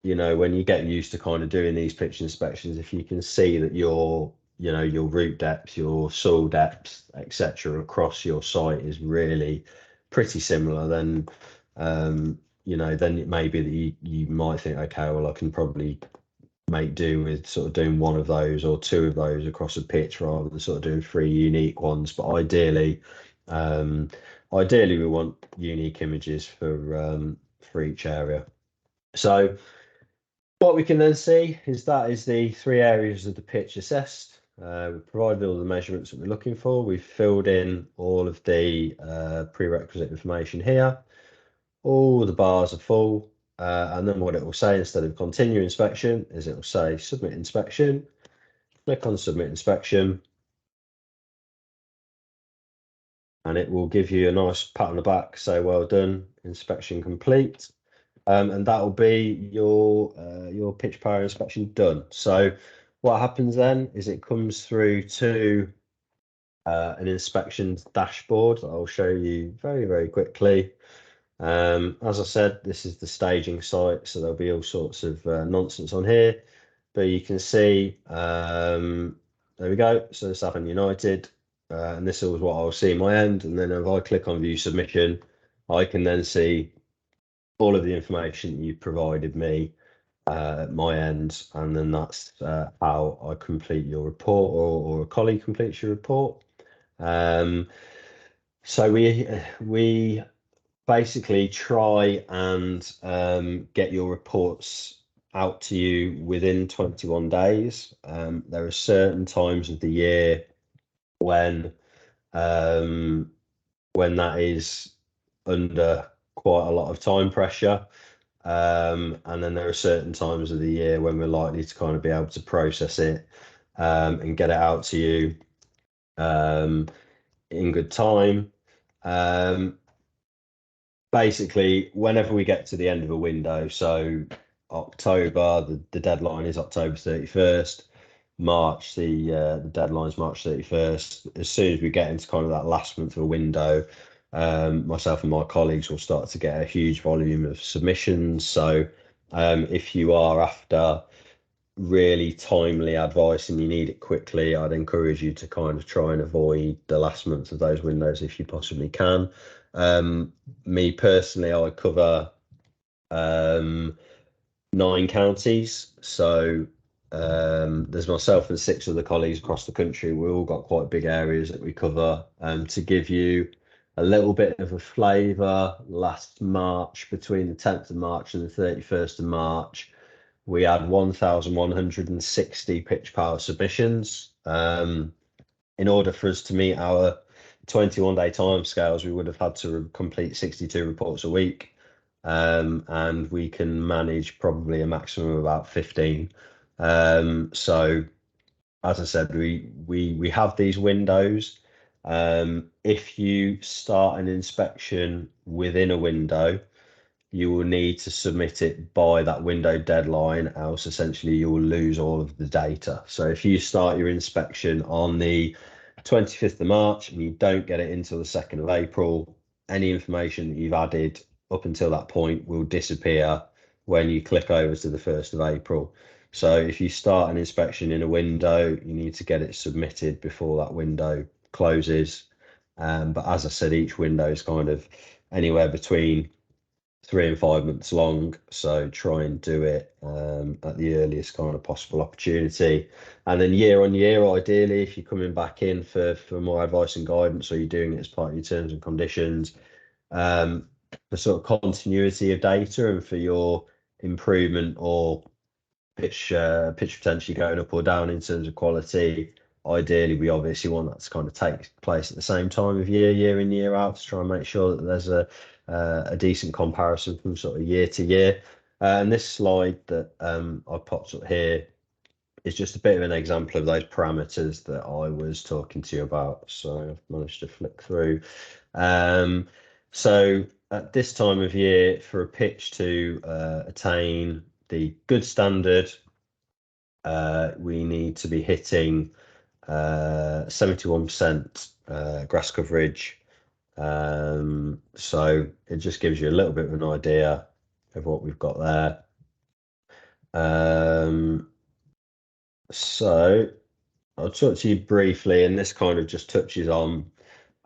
when you get used to kind of doing these pitch inspections, if you can see that your root depth, your soil depth, etc., across your site is really pretty similar, then then it may be that you might think, okay, well, I can probably make do with sort of doing one of those or two of those across a pitch rather than sort of doing three unique ones. But ideally we want unique images for each area. So what we can then see is that is the three areas of the pitch assessed. We've provided all the measurements that we're looking for. We've filled in all of the prerequisite information here. All the bars are full. And then what it will say, instead of continue inspection, is it will say submit inspection. Click on submit inspection. And it will give you a nice pat on the back, say well done, inspection complete. And that will be your PitchPower inspection done. So what happens then is it comes through to an inspection dashboard that I'll show you very, very quickly. As I said, this is the staging site, so there'll be all sorts of nonsense on here, but you can see, there we go. So Southend United, and this is what I'll see in my end. And then if I click on view submission, I can then see all of the information you've provided me at my end, and then that's how I complete your report, or a colleague completes your report. So we basically try and get your reports out to you within 21 days. There are certain times of the year when that is under quite a lot of time pressure. And then there are certain times of the year when we're likely to kind of be able to process it and get it out to you in good time. Basically, whenever we get to the end of a window, so October, the deadline is October 31st. March, the deadline is March 31st. As soon as we get into kind of that last month of a window, myself and my colleagues will start to get a huge volume of submissions. So if you are after really timely advice and you need it quickly, I'd encourage you to kind of try and avoid the last month of those windows if you possibly can. Me personally, I cover 9 counties, so there's myself and 6 other colleagues across the country. We've all got quite big areas that we cover. To give you a little bit of a flavour, last March, between the 10th of March and the 31st of March, we had 1,160 PitchPower submissions. In order for us to meet our 21-day timescales, we would have had to complete 62 reports a week. And we can manage probably a maximum of about 15. So as I said, we have these windows. If you start an inspection within a window, you will need to submit it by that window deadline, else essentially you will lose all of the data. So if you start your inspection on the 25th of March and you don't get it until the 2nd of April, any information that you've added up until that point will disappear when you click over to the 1st of April. So if you start an inspection in a window, you need to get it submitted before that window closes. But as I said, each window is kind of anywhere between 3 and 5 months long, so try and do it at the earliest kind of possible opportunity. And then year on year, ideally, if you're coming back in for more advice and guidance, or you're doing it as part of your terms and conditions, for sort of continuity of data and for your improvement or pitch potentially going up or down in terms of quality, ideally we obviously want that to kind of take place at the same time of year in, year out, to try and make sure that there's a decent comparison from sort of year to year. And this slide that I popped up here is just a bit of an example of those parameters that I was talking to you about. So I've managed to flick through. So at this time of year, for a pitch to attain the good standard, we need to be hitting 71% grass coverage. So it just gives you a little bit of an idea of what we've got there. So I'll talk to you briefly, and this kind of just touches on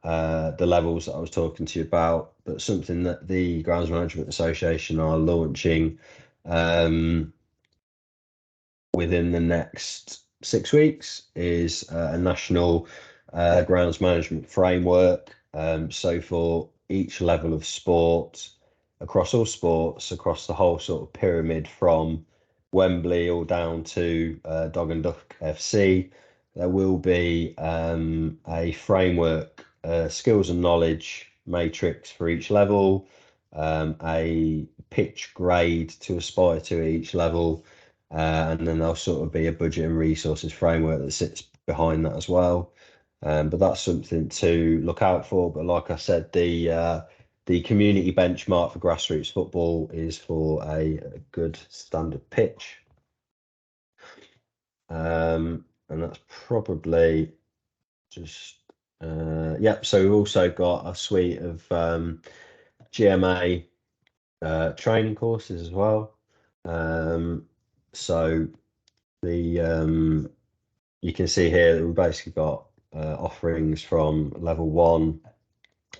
the levels that I was talking to you about, but something that the Grounds Management Association are launching within the next 6 weeks is a national grounds management framework. So for each level of sport, across all sports, across the whole sort of pyramid from Wembley all down to Dog and Duck FC, there will be a framework, skills and knowledge matrix for each level, a pitch grade to aspire to at each level, and then there'll sort of be a budget and resources framework that sits behind that as well. But that's something to look out for. But like I said, the community benchmark for grassroots football is for a good standard pitch. And that's probably just, yeah. So we've also got a suite of GMA training courses as well. So the you can see here that we've basically got offerings from level 1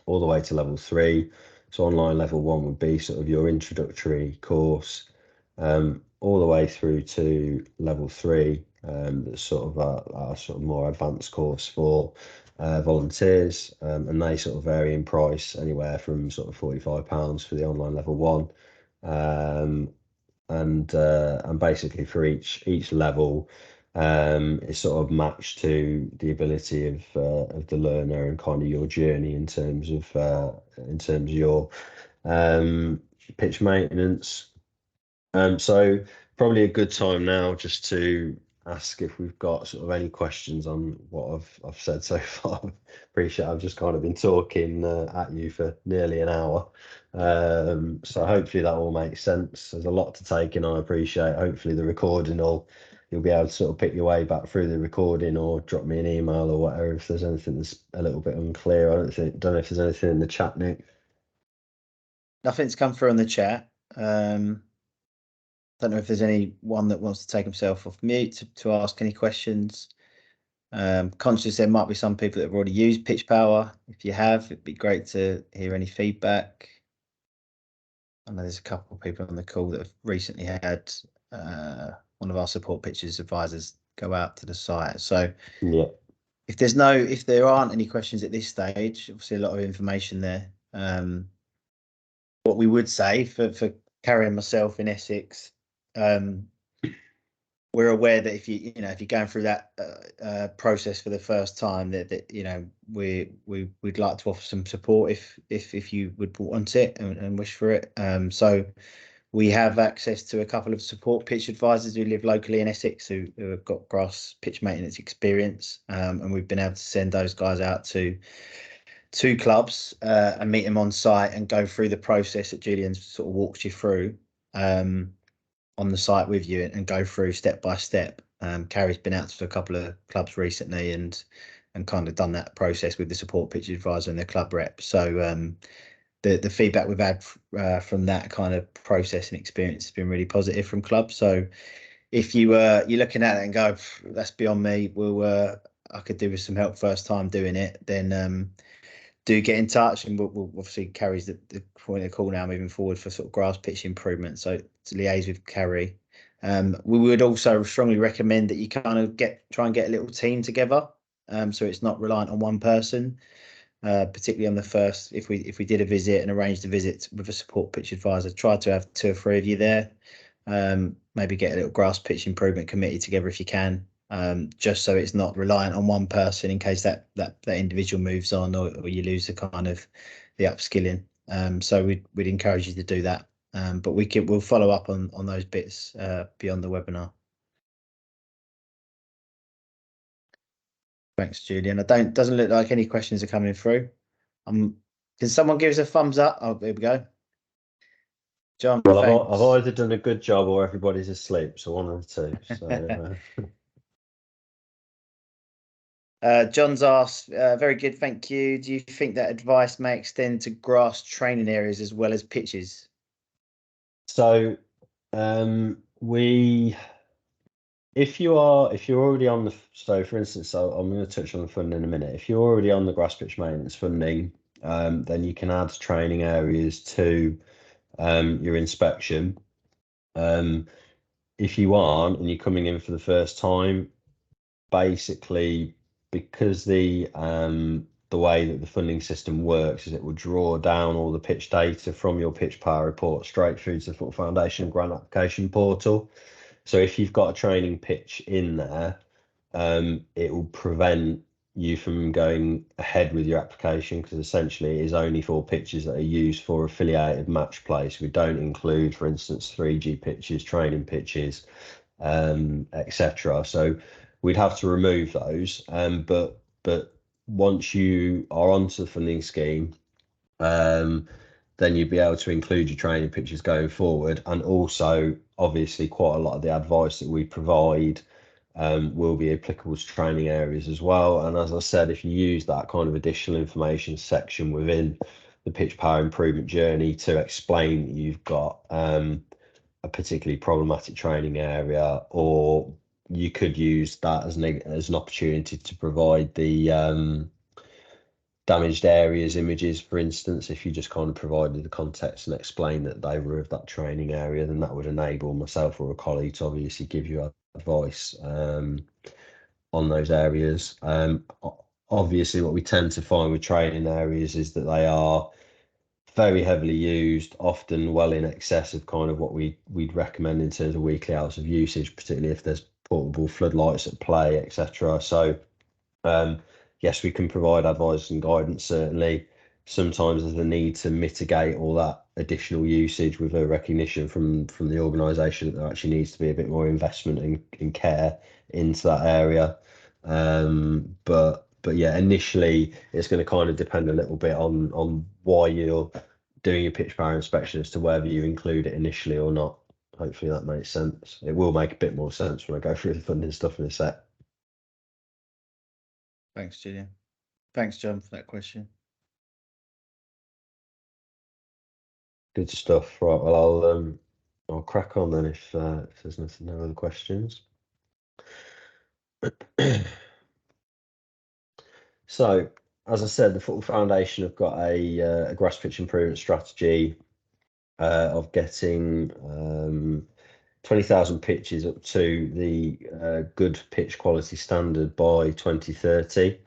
all the way to level 3. So online level 1 would be sort of your introductory course, all the way through to level 3. That's sort of a sort of more advanced course for volunteers, and they sort of vary in price anywhere from sort of £45 for the online level 1, and basically for each level, it's sort of matched to the ability of the learner and kind of your journey in terms of your pitch maintenance. So probably a good time now just to ask if we've got sort of any questions on what I've said so far. Appreciate I've just kind of been talking at you for nearly an hour. So hopefully that all makes sense. There's a lot to take in. I appreciate. Hopefully the recording you'll be able to sort of pick your way back through the recording, or drop me an email or whatever if there's anything that's a little bit unclear. I don't know if there's anything in the chat, Nick. Nothing's come through on the chat. don't know if there's anyone that wants to take himself off mute to ask any questions. Conscious there might be some people that have already used PitchPower. If you have, it'd be great to hear any feedback. I know there's a couple of people on the call that have recently had one of our support pitches advisors go out to the site. So Yeah. if there aren't any questions at this stage, obviously a lot of information there. What we would say for Carrie and myself in Essex, we're aware that if you're going through that process for the first time, that we'd like to offer some support if you would want it and wish for it. So we have access to a couple of support pitch advisors who live locally in Essex who have got grass pitch maintenance experience, and we've been able to send those guys out to two clubs and meet them on site and go through the process that Julian sort of walks you through on the site with you and go through step by step. Carrie's been out to a couple of clubs recently and kind of done that process with the support pitch advisor and the club rep. So the feedback we've had from that kind of process and experience has been really positive from clubs. So if you're looking at it and go, that's beyond me, I could do with some help first time doing it, then do get in touch, and we'll obviously Carrie's the point of call now moving forward for sort of grass pitch improvement. So to liaise with Carrie. We would also strongly recommend that you kind of try and get a little team together, so it's not reliant on one person. Particularly on the first, if we did a visit and arranged a visit with a support pitch advisor, try to have 2 or 3 of you there. Maybe get a little grass pitch improvement committee together if you can, just so it's not reliant on one person in case that individual moves on or you lose the kind of the upskilling. So we'd encourage you to do that. But we'll follow up on those bits beyond the webinar. Thanks, Julian. Doesn't look like any questions are coming through. Can someone give us a thumbs up? Oh, there we go. John, Well, thanks. I've either done a good job or everybody's asleep, so one of the two. So John's asked, very good, thank you. Do you think that advice may extend to grass training areas as well as pitches? So if you're already on the, so for instance, I'm going to touch on the funding in a minute. If you're already on the grass pitch maintenance funding, then you can add training areas to your inspection. If you aren't and you're coming in for the first time, basically because the way that the funding system works is it will draw down all the pitch data from your PitchPower report straight through to the Football Foundation grant application portal. So if you've got a training pitch in there, it will prevent you from going ahead with your application, because essentially it is only for pitches that are used for affiliated match play. So we don't include, for instance, 3G pitches, training pitches, etc. So we'd have to remove those. But once you are onto the funding scheme, then you'd be able to include your training pitches going forward. And also, obviously, quite a lot of the advice that we provide will be applicable to training areas as well. And as I said, if you use that kind of additional information section within the PitchPower improvement journey to explain that you've got a particularly problematic training area, or you could use that as an opportunity to provide the damaged areas images, for instance. If you just kind of provided the context and explained that they were of that training area, then that would enable myself or a colleague to obviously give you advice on those areas. Obviously, what we tend to find with training areas is that they are very heavily used, often well in excess of kind of what we'd recommend in terms of weekly hours of usage, particularly if there's portable floodlights at play, etc. So yes, we can provide advice and guidance, certainly. Sometimes there's a need to mitigate all that additional usage with a recognition from the organisation that there actually needs to be a bit more investment and care into that area. But yeah, initially it's going to kind of depend a little bit on why you're doing your PitchPower inspection as to whether you include it initially or not. Hopefully that makes sense. It will make a bit more sense when I go through the funding stuff in a sec. Thanks, Julian. Thanks, John, for that question. Good stuff. Right, well, I'll crack on then if there's no other questions. So, as I said, the Football Foundation have got a grass pitch improvement strategy of getting 20,000 pitches up to the good pitch quality standard by 2030.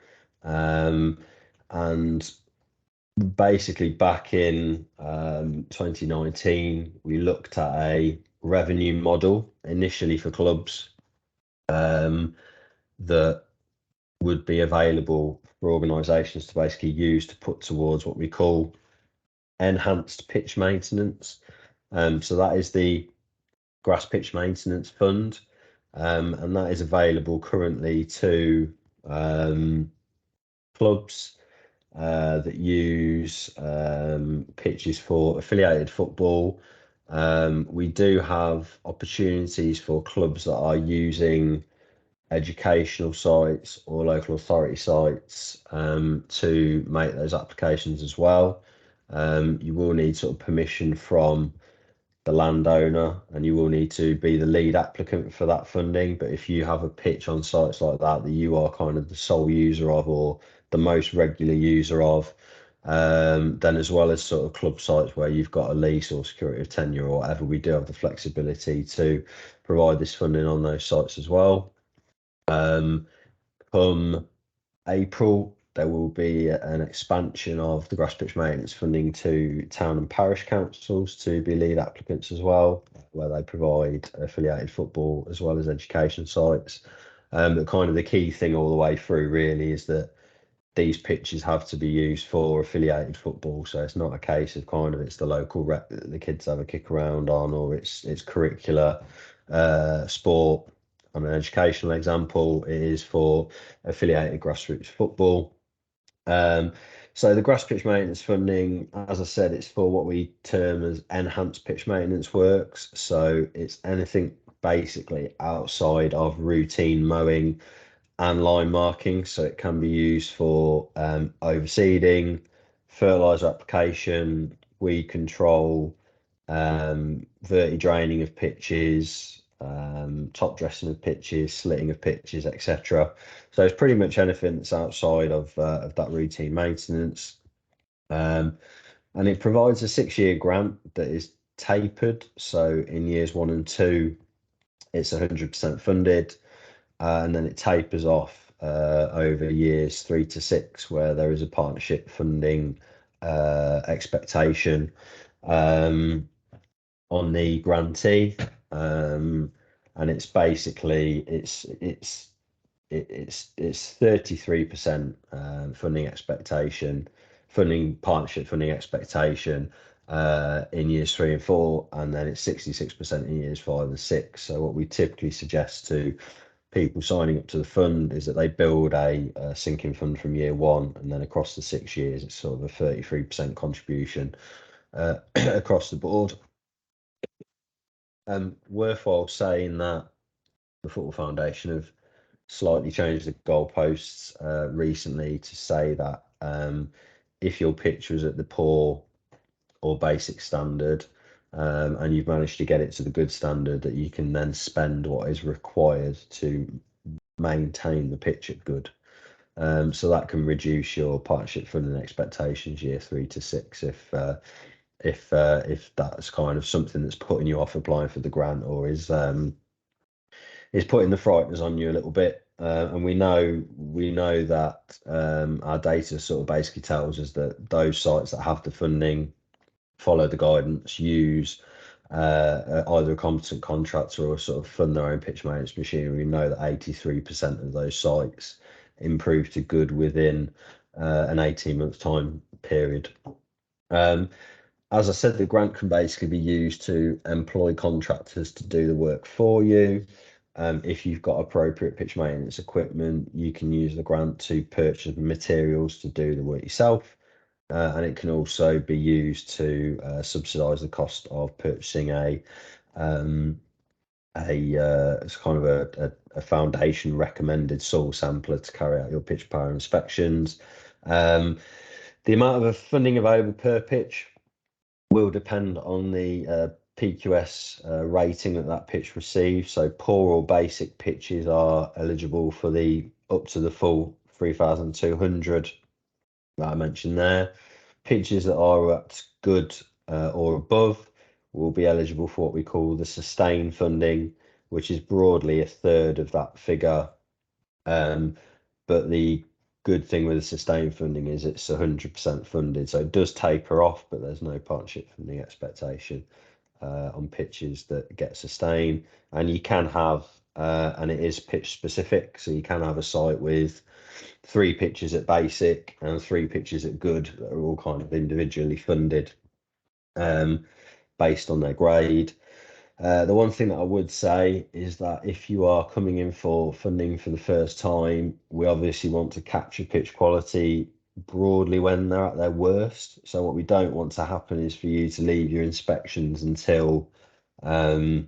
And basically back in 2019, we looked at a revenue model initially for clubs that would be available for organisations to basically use to put towards what we call enhanced pitch maintenance. So that is the Grass Pitch Maintenance Fund, and that is available currently to clubs that use pitches for affiliated football. We do have opportunities for clubs that are using educational sites or local authority sites to make those applications as well. You will need sort of permission from the landowner, and you will need to be the lead applicant for that funding. But if you have a pitch on sites like that you are kind of the sole user of, or the most regular user of, then as well as sort of club sites where you've got a lease or security of tenure or whatever, we do have the flexibility to provide this funding on those sites as well. Come April, there will be an expansion of the grass pitch maintenance funding to town and parish councils to be lead applicants as well, where they provide affiliated football as well as education sites. But kind of the key thing all the way through really is that these pitches have to be used for affiliated football. So it's not a case of kind of it's the local rep that the kids have a kick around on, or it's curricular sport. On an educational example, it is for affiliated grassroots football. So the grass pitch maintenance funding, as I said, it's for what we term as enhanced pitch maintenance works. So it's anything basically outside of routine mowing and line marking. So it can be used for overseeding, fertilizer application, weed control, verti draining of pitches, top dressing of pitches, slitting of pitches, etc. So it's pretty much anything that's outside of that routine maintenance. And it provides a 6-year grant that is tapered. So in years 1 and 2, it's 100% funded, and then it tapers off over years 3 to 6, where there is a partnership funding expectation on the grantee, and it's basically it's 33% funding expectation, partnership funding expectation in years 3 and 4, and then it's 66% in years 5 and 6. So what we typically suggest to people signing up to the fund is that they build a sinking fund from year 1, and then across the 6 years it's sort of a 33% contribution across the board. Worthwhile saying that the Football Foundation have slightly changed the goalposts recently to say that if your pitch was at the poor or basic standard, and you've managed to get it to the good standard, that you can then spend what is required to maintain the pitch at good. So that can reduce your partnership funding expectations year 3 to 6 if that's kind of something that's putting you off applying for the grant, or is putting the frighteners on you a little bit. And we know that our data sort of basically tells us that those sites that have the funding follow the guidance, use either a competent contractor or sort of fund their own pitch maintenance machinery. We know that 83% of those sites improve to good within an 18-month time period. As I said, the grant can basically be used to employ contractors to do the work for you. If you've got appropriate pitch maintenance equipment, you can use the grant to purchase materials to do the work yourself. And it can also be used to subsidise the cost of purchasing it's kind of a foundation recommended soil sampler to carry out your PitchPower inspections. The amount of funding available per pitch will depend on the PQS rating that pitch receives. So poor or basic pitches are eligible for the up to the full 3,200 that I mentioned there. Pitches that are at good or above will be eligible for what we call the sustain funding, which is broadly a third of that figure. But the good thing with the sustain funding is it's 100% funded, so it does taper off, but there's no partnership funding expectation on pitches that get sustain. And you can have, and it is pitch specific, so you can have a site with 3 pitches at basic and 3 pitches at good that are all kind of individually funded based on their grade. The one thing that I would say is that if you are coming in for funding for the first time, we obviously want to capture pitch quality broadly when they're at their worst. So what we don't want to happen is for you to leave your inspections until July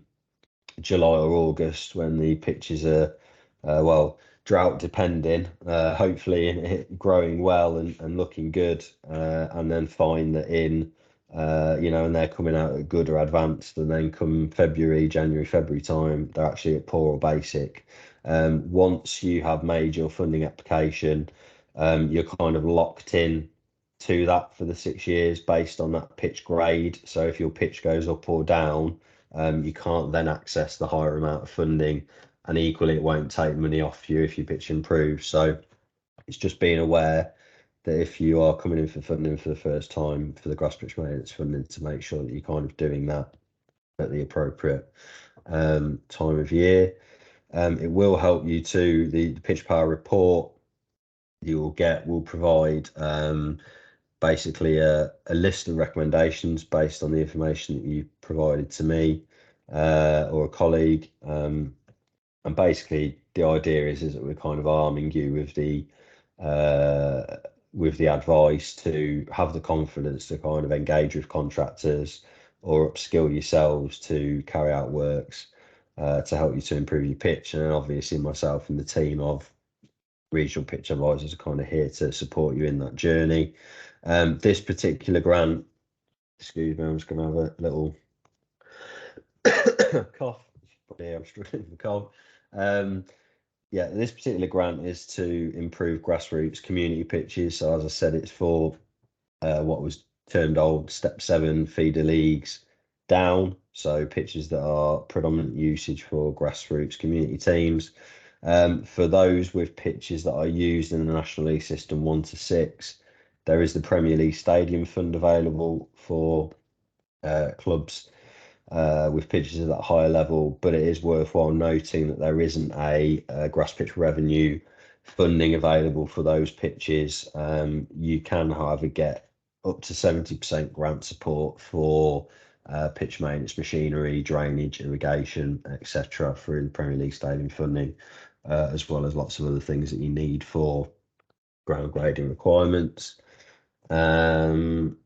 or August when the pitches are, well, drought depending, hopefully growing well and looking good, and then find that in and they're coming out at good or advanced, and then come January, February time, they're actually at poor or basic. Once you have made your funding application, you're kind of locked in to that for the 6 years based on that pitch grade. So if your pitch goes up or down, you can't then access the higher amount of funding, and equally it won't take money off you if your pitch improves. So it's just being aware that if you are coming in for funding for the first time for the grass pitch maintenance funding, to make sure that you're kind of doing that at the appropriate time of year. It will help you to the PitchPower report you will provide basically a list of recommendations based on the information that you provided to me or a colleague. And basically the idea is that we're kind of arming you with the advice to have the confidence to kind of engage with contractors or upskill yourselves to carry out works to help you to improve your pitch. And then obviously myself and the team of regional pitch advisors are kind of here to support you in that journey. This particular grant, excuse me, I'm just going to have a little cough. Yeah, I'm struggling with the cold. Yeah, this particular grant is to improve grassroots community pitches. So as I said, it's for what was termed old Step 7 feeder leagues down. So pitches that are predominant usage for grassroots community teams. For those with pitches that are used in the National League System 1 to 6, there is the Premier League Stadium Fund available for clubs with pitches at that higher level, but it is worthwhile noting that there isn't a grass pitch revenue funding available for those pitches. You can, however, get up to 70% grant support for pitch maintenance, machinery, drainage, irrigation, etc. through the Premier League Stadium funding, as well as lots of other things that you need for ground grading requirements. To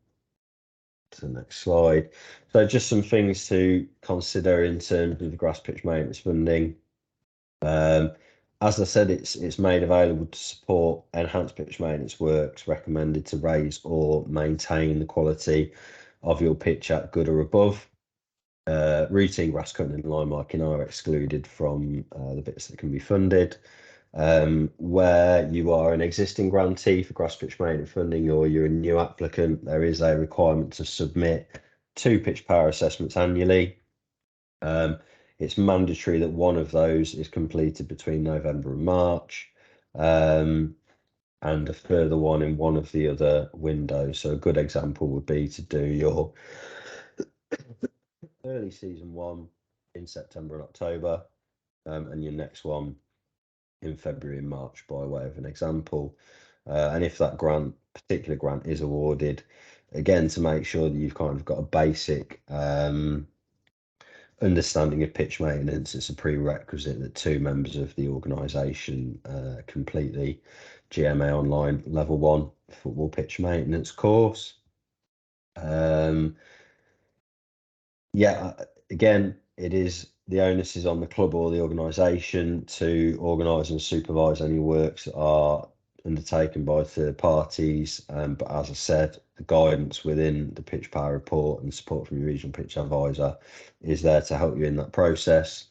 the next slide. So just some things to consider in terms of the grass pitch maintenance funding. As I said, it's made available to support enhanced pitch maintenance works recommended to raise or maintain the quality of your pitch at good or above. Routine grass cutting and line marking are excluded from the bits that can be funded. Where you are an existing grantee for grass pitch maintenance funding or you're a new applicant, there is a requirement to submit 2 PitchPower assessments annually. It's mandatory that one of those is completed between November and March, and a further one in one of the other windows. So a good example would be to do your early season one in September and October, and your next one in February and March, by way of an example. And if that particular grant is awarded, again, to make sure that you've kind of got a basic understanding of pitch maintenance, it's a prerequisite that 2 members of the organisation complete the GMA Online Level 1 football pitch maintenance course. Yeah, again, the onus is on the club or the organisation to organise and supervise any works that are undertaken by third parties. But as I said, the guidance within the PitchPower report and support from your regional pitch advisor is there to help you in that process.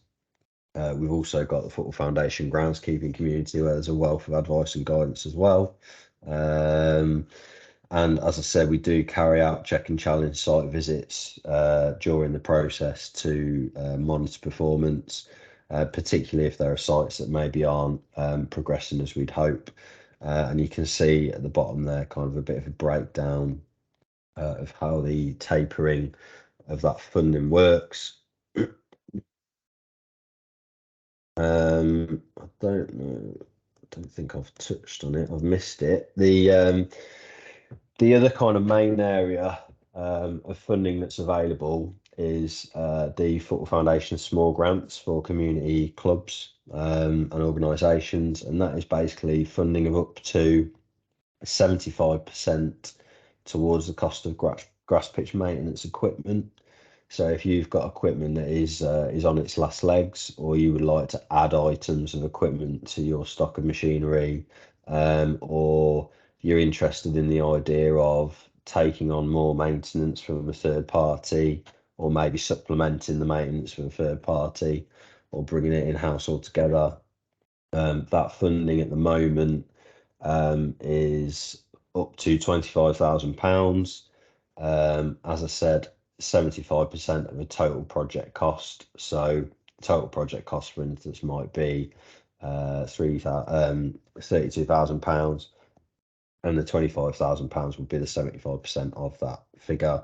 We've also got the Football Foundation groundskeeping community where there's a wealth of advice and guidance as well. And as I said, we do carry out check and challenge site visits during the process to monitor performance, particularly if there are sites that maybe aren't progressing as we'd hope. And you can see at the bottom there kind of a bit of a breakdown of how the tapering of that funding works. I don't know. I don't think I've touched on it. I've missed it. The other kind of main area of funding that's available is the Football Foundation small grants for community clubs and organisations, and that is basically funding of up to 75% towards the cost of grass pitch maintenance equipment. So if you've got equipment that is on its last legs, or you would like to add items of equipment to your stock of machinery, or you're interested in the idea of taking on more maintenance from a third party, or maybe supplementing the maintenance from a third party, or bringing it in-house altogether, that funding at the moment is up to £25,000. As I said, 75% of the total project cost. So total project cost, for instance, might be £32,000, and the £25,000 would be the 75% of that figure.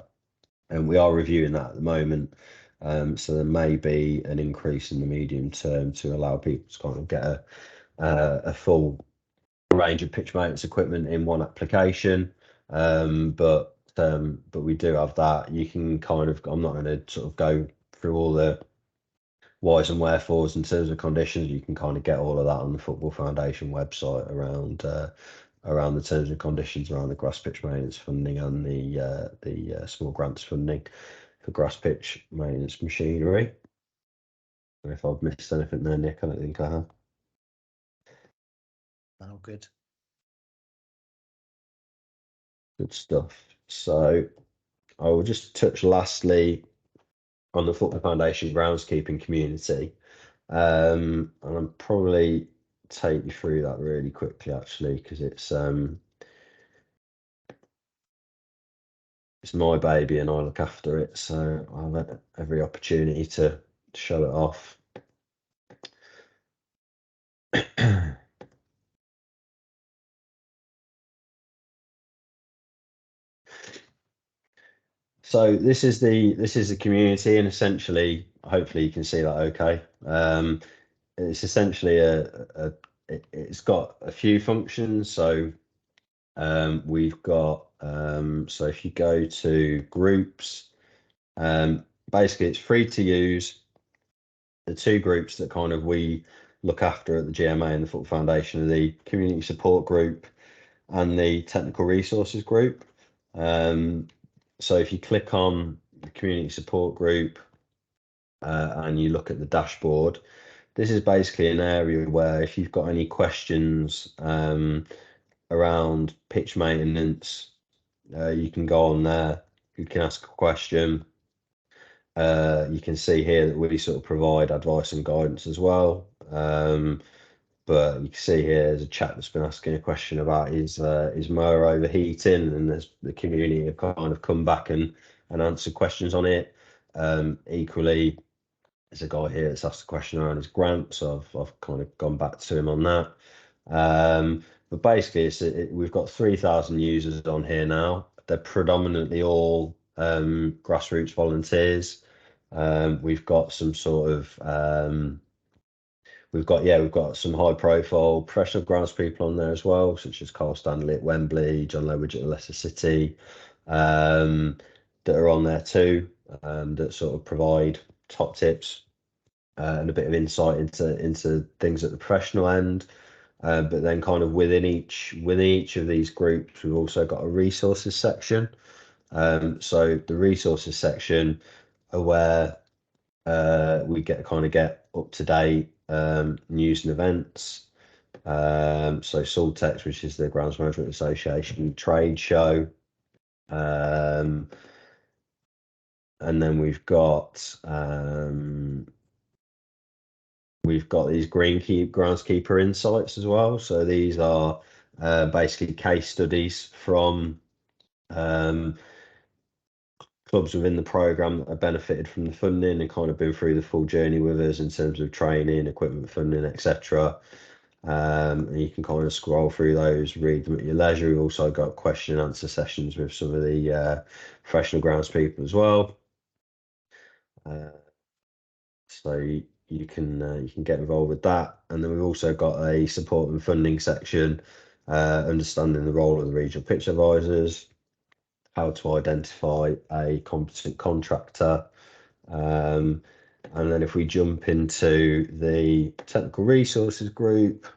And we are reviewing that at the moment. So there may be an increase in the medium term to allow people to kind of get a full range of pitch maintenance equipment in one application. But we do have that. You can kind of, I'm not going to sort of go through all the whys and wherefores in terms of conditions. You can kind of get all of that on the Football Foundation website around the terms and conditions around the grass pitch maintenance funding and the small grants funding for grass pitch maintenance machinery. And if I've missed anything there, Nick, I don't think I have. Oh, good. Good stuff. So I will just touch lastly on the Football Foundation groundskeeping community. And I'll probably take you through that really quickly, actually, because it's my baby and I look after it. So I'll have every opportunity to show it off. So this is the community, and essentially, hopefully you can see that okay. It's essentially it's got a few functions. So we've got so if you go to groups, basically it's free to use. The two groups that kind of we look after at the GMA and the Football Foundation are the community support group and the technical resources group. So if you click on the community support group and you look at the dashboard, this is basically an area where if you've got any questions around pitch maintenance, you can go on there, you can ask a question. You can see here that we sort of provide advice and guidance as well. But you can see here there's a chap that's been asking a question about his mower overheating, and there's the community have kind of come back and answered questions on it. Equally, there's a guy here that's asked a question around his grant, so I've kind of gone back to him on that. But basically, we've got 3,000 users on here now. They're predominantly all grassroots volunteers. We've got some sort of we've got some high profile professional grounds people on there as well, such as Carl Stanley at Wembley, John Lowridge at Leicester City, that are on there too, that sort of provide top tips and a bit of insight into things at the professional end. But then kind of within each of these groups, we've also got a resources section. So the resources section are where we get up to date news and events. So Saltex, which is the Grounds Management Association trade show, And then we've got these groundskeeper insights as well. So these are basically case studies from clubs within the program that have benefited from the funding and kind of been through the full journey with us in terms of training, equipment funding, etc. And you can kind of scroll through those, read them at your leisure. We've also got question and answer sessions with some of the professional groundspeople as well. So you can get involved with that. And then we've also got a support and funding section, understanding the role of the regional pitch advisors, how to identify a competent contractor. And then if we jump into the technical resources group,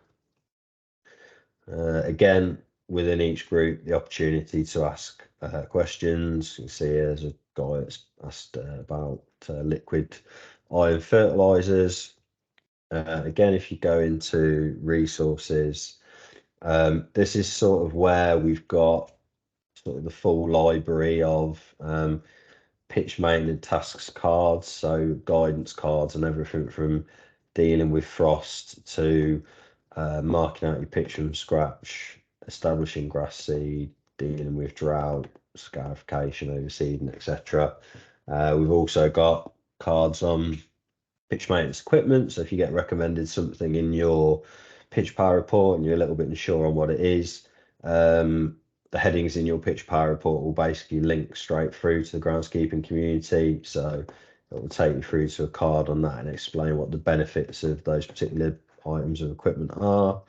again, within each group, the opportunity to ask questions. You can see there's a guy that's asked about liquid iron fertilizers. Again, if you go into resources, this is sort of where we've got sort of the full library of pitch maintenance tasks cards, so guidance cards and everything from dealing with frost to marking out your pitch from scratch, establishing grass seed, dealing with drought, scarification, overseeding, etc. We've also got cards on pitch maintenance equipment. So if you get recommended something in your PitchPower report and you're a little bit unsure on what it is, the headings in your PitchPower report will basically link straight through to the groundskeeping community. So it will take you through to a card on that and explain what the benefits of those particular items of equipment are,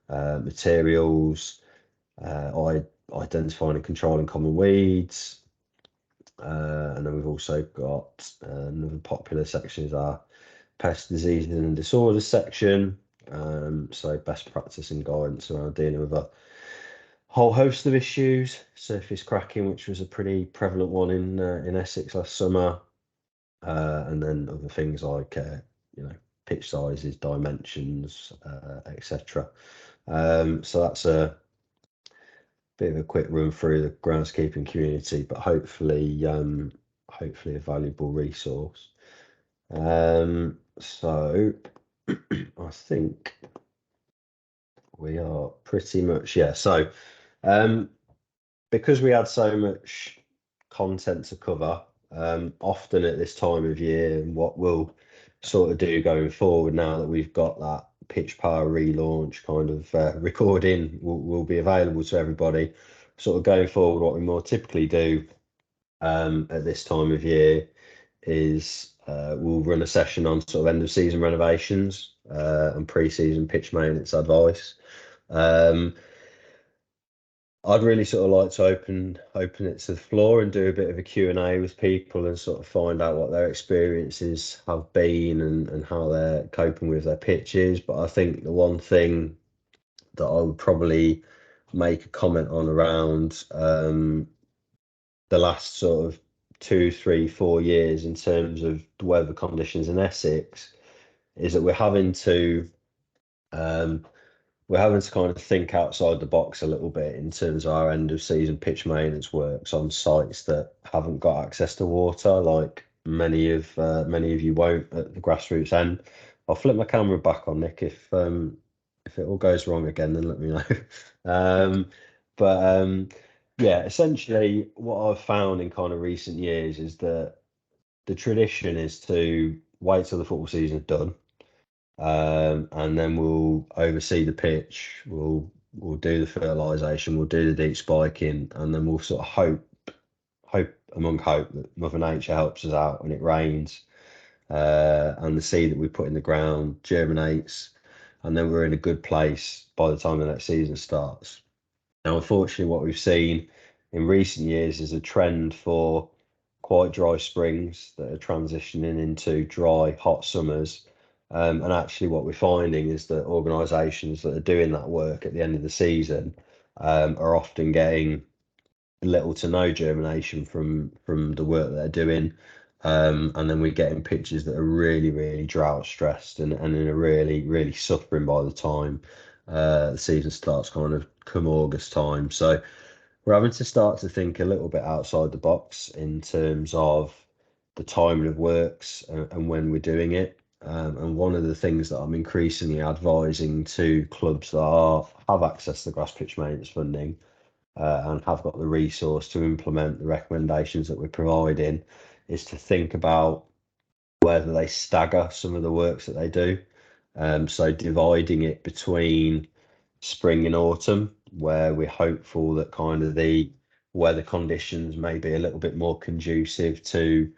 materials, identifying and controlling common weeds. And then we've also got another popular section is our pest diseases and disorders section. So best practice and guidance around dealing with a whole host of issues. Surface cracking, which was a pretty prevalent one in Essex last summer, and then other things like pitch sizes, dimensions, etc. So that's a bit of a quick run through the groundskeeping community, but hopefully a valuable resource. So I think we are pretty much, yeah. So because we had so much content to cover, often at this time of year, and what we'll sort of do going forward now that we've got that PitchPower relaunch kind of recording will be available to everybody. Sort of going forward, what we more typically do at this time of year is we'll run a session on sort of end of season renovations and pre-season pitch maintenance advice. I'd really sort of like to open it to the floor and do a bit of a Q&A with people and sort of find out what their experiences have been and how they're coping with their pitches. But I think the one thing that I would probably make a comment on around the last sort of 2, 3, 4 years in terms of the weather conditions in Essex is that we're having to kind of think outside the box a little bit in terms of our end of season pitch maintenance works on sites that haven't got access to water, like many of you won't at the grassroots end. I'll flip my camera back on, Nick, if it all goes wrong again, then let me know. Yeah, essentially what I've found in kind of recent years is that the tradition is to wait till the football season is done. And then we'll oversee the pitch, we'll do the fertilisation, we'll do the deep spiking, and then we'll sort of hope that Mother Nature helps us out when it rains, and the seed that we put in the ground germinates, and then we're in a good place by the time the next season starts. Now, unfortunately, what we've seen in recent years is a trend for quite dry springs that are transitioning into dry, hot summers. And actually, what we're finding is that organisations that are doing that work at the end of the season are often getting little to no germination from the work that they're doing. And then we're getting pitches that are really, really drought stressed and are really, really suffering by the time the season starts kind of come August time. So we're having to start to think a little bit outside the box in terms of the timing of works and when we're doing it. And one of the things that I'm increasingly advising to clubs that have access to grass pitch maintenance funding and have got the resource to implement the recommendations that we're providing is to think about whether they stagger some of the works that they do. So dividing it between spring and autumn, where we're hopeful that kind of the weather conditions may be a little bit more conducive to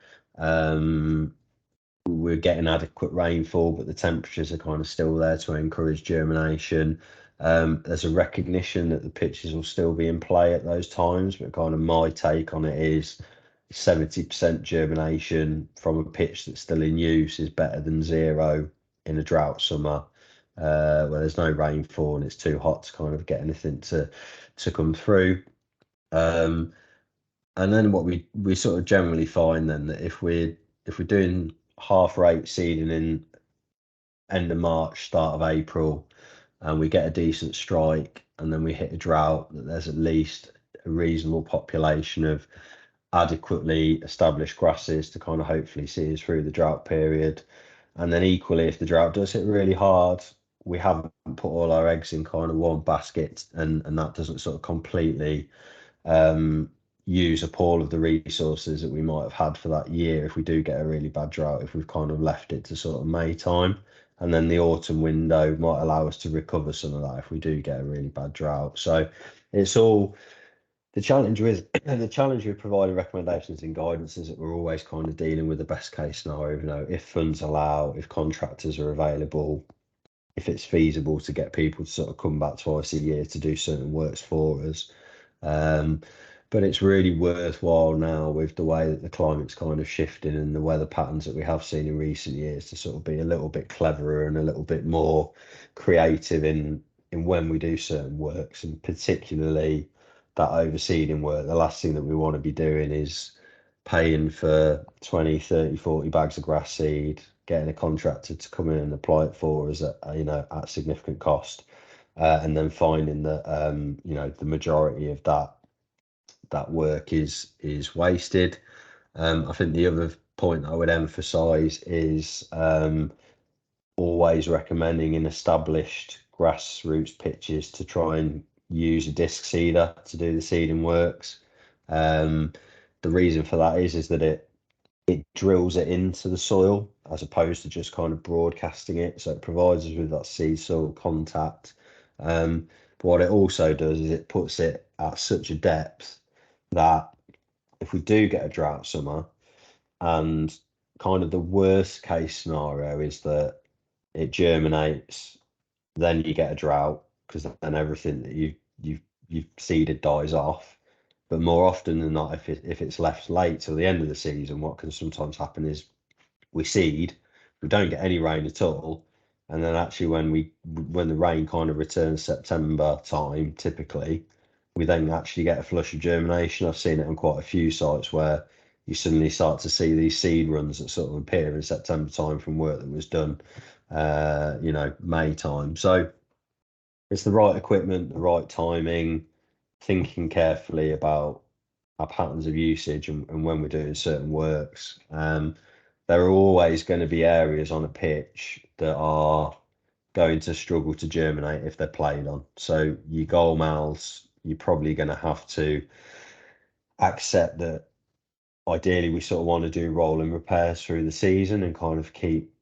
we're getting adequate rainfall, but the temperatures are kind of still there to encourage germination. There's a recognition that the pitches will still be in play at those times, but kind of my take on it is 70% germination from a pitch that's still in use is better than zero in a drought summer where there's no rainfall and it's too hot to kind of get anything to come through. And then what we sort of generally find then that if we're doing half rate seeding in end of March, start of April, and we get a decent strike and then we hit a drought, that there's at least a reasonable population of adequately established grasses to kind of hopefully see us through the drought period. And then equally, if the drought does hit really hard, we haven't put all our eggs in kind of one basket, and that doesn't sort of completely use up all of the resources that we might have had for that year if we do get a really bad drought, if we've kind of left it to sort of May time. And then the autumn window might allow us to recover some of that if we do get a really bad drought. So it's all the challenge with providing recommendations and guidance is that we're always kind of dealing with the best case scenario. You know, if funds allow, if contractors are available, if it's feasible to get people to sort of come back twice a year to do certain works for us. But it's really worthwhile now with the way that the climate's kind of shifting and the weather patterns that we have seen in recent years to sort of be a little bit cleverer and a little bit more creative in when we do certain works, and particularly that overseeding work. The last thing that we want to be doing is paying for 20, 30, 40 bags of grass seed, getting a contractor to come in and apply it for us at, at significant cost. And then finding that, the majority of that work is wasted. I think the other point I would emphasize is always recommending in established grassroots pitches to try and use a disc seeder to do the seeding works. The reason for that is that it drills it into the soil as opposed to just kind of broadcasting it. So it provides us with that seed soil contact. But what it also does is it puts it at such a depth that if we do get a drought summer, and kind of the worst case scenario is that it germinates, then you get a drought because then everything that you've seeded dies off. But more often than not, if it's left late till the end of the season, what can sometimes happen is we seed, we don't get any rain at all, and then actually when the rain kind of returns September time, typically, we then actually get a flush of germination. I've seen it on quite a few sites where you suddenly start to see these seed runs that sort of appear in September time from work that was done, May time. So it's the right equipment, the right timing, thinking carefully about our patterns of usage and when we're doing certain works. There are always going to be areas on a pitch that are going to struggle to germinate if they're played on. So your goal mouths, you're probably going to have to accept that ideally we sort of want to do rolling repairs through the season and kind of keep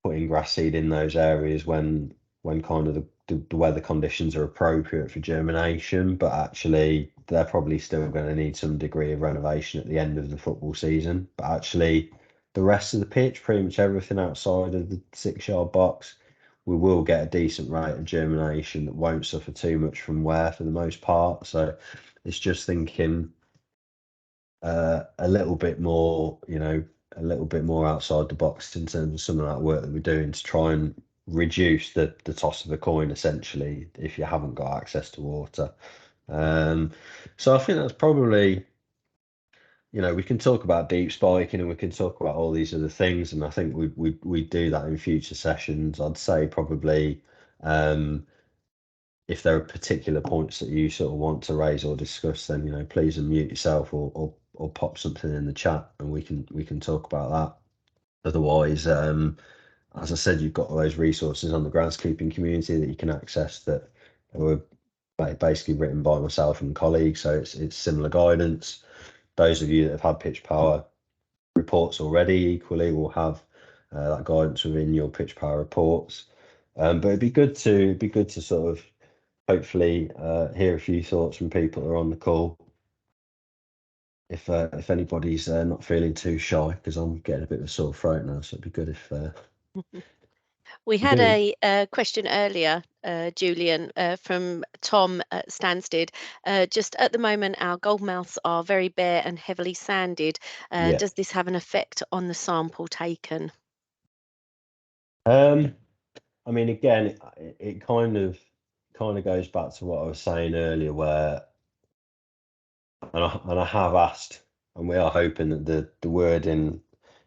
putting grass seed in those areas when kind of the weather conditions are appropriate for germination, but actually they're probably still going to need some degree of renovation at the end of the football season. But actually the rest of the pitch, pretty much everything outside of the 6-yard box, we will get a decent rate of germination that won't suffer too much from wear for the most part. So it's just thinking a little bit more, a little bit more outside the box in terms of some of that work that we're doing to try and reduce the toss of the coin, essentially, if you haven't got access to water. So I think that's probably, we can talk about deep spiking and we can talk about all these other things, and I think we do that in future sessions. I'd say probably if there are particular points that you sort of want to raise or discuss, then please unmute yourself or pop something in the chat, and we can talk about that. Otherwise, as I said, you've got all those resources on the groundskeeping community that you can access that were basically written by myself and colleagues. So it's similar guidance. Those of you that have had PitchPower reports already equally will have that guidance within your PitchPower reports. But it'd be good to sort of hopefully hear a few thoughts from people that are on the call. If anybody's not feeling too shy, because I'm getting a bit of a sore throat now, so it'd be good if We had a question earlier, Julian, from Tom at Stansted. Just at the moment, our goldmouths are very bare and heavily sanded. Does this have an effect on the sample taken? I mean, again, it kind of goes back to what I was saying earlier, where and I have asked, and we are hoping that the wording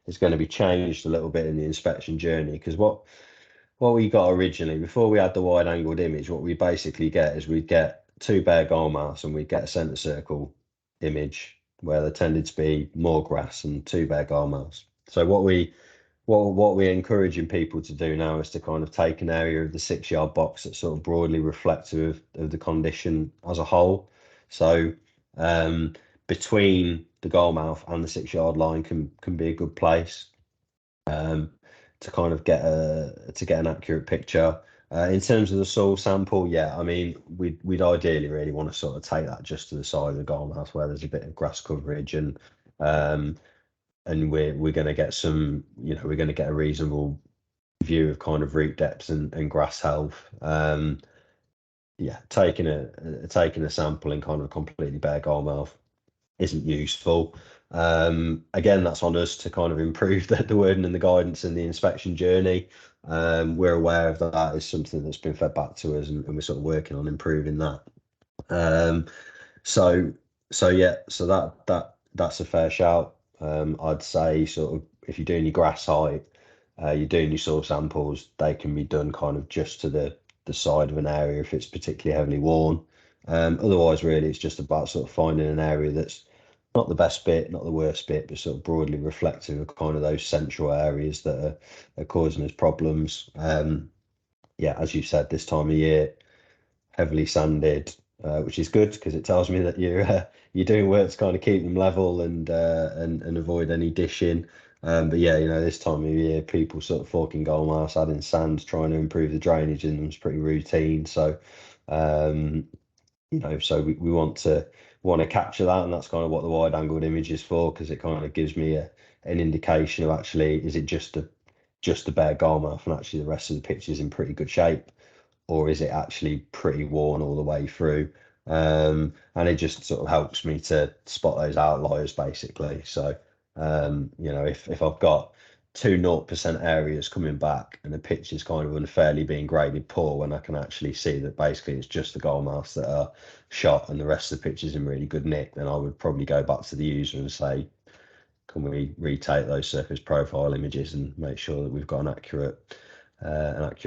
is going to be changed a little bit in the inspection journey, because what we got originally, before we had the wide angled image, what we basically get is we'd get 2 bare goalmouths and we'd get a centre circle image where there tended to be more grass and 2 bare goalmouths. So what we're encouraging people to do now is to kind of take an area of the 6-yard box that's sort of broadly reflective of the condition as a whole. So between the goalmouth and the 6-yard line can be a good place to kind of get an accurate picture. In terms of the soil sample, yeah, I mean, we'd ideally really want to sort of take that just to the side of the goalmouth where there's a bit of grass coverage, and we're going to get some, we're going to get a reasonable view of kind of root depth and grass health. Yeah, taking a sample in kind of a completely bare goalmouth isn't useful. Again, that's on us to kind of improve the wording and the guidance in the inspection journey. We're aware of that is something that's been fed back to us, and we're sort of working on improving that. So that's a fair shout. I'd say sort of if you're doing your grass height, you're doing your soil samples, they can be done kind of just to the side of an area if it's particularly heavily worn. Otherwise, really, it's just about sort of finding an area that's not the best bit, not the worst bit, but sort of broadly reflective of kind of those central areas that are causing us problems. Yeah, as you said, this time of year, heavily sanded, which is good because it tells me that you're doing work to kind of keep them level and avoid any dishing. But yeah, this time of year, people sort of forking goalmouths, adding sand, trying to improve the drainage in them is pretty routine. So, so we want to capture that, and that's kind of what the wide angled image is for, because it kind of gives me an indication of actually, is it just a bare goalmouth and actually the rest of the picture is in pretty good shape, or is it actually pretty worn all the way through? And it just sort of helps me to spot those outliers, basically. So, if I've got 2 0% areas coming back and the pitch is kind of unfairly being graded poor, when I can actually see that basically it's just the goalmouths that are shot and the rest of the pitch is in really good nick, then I would probably go back to the user and say, can we retake those surface profile images and make sure that we've got an accurate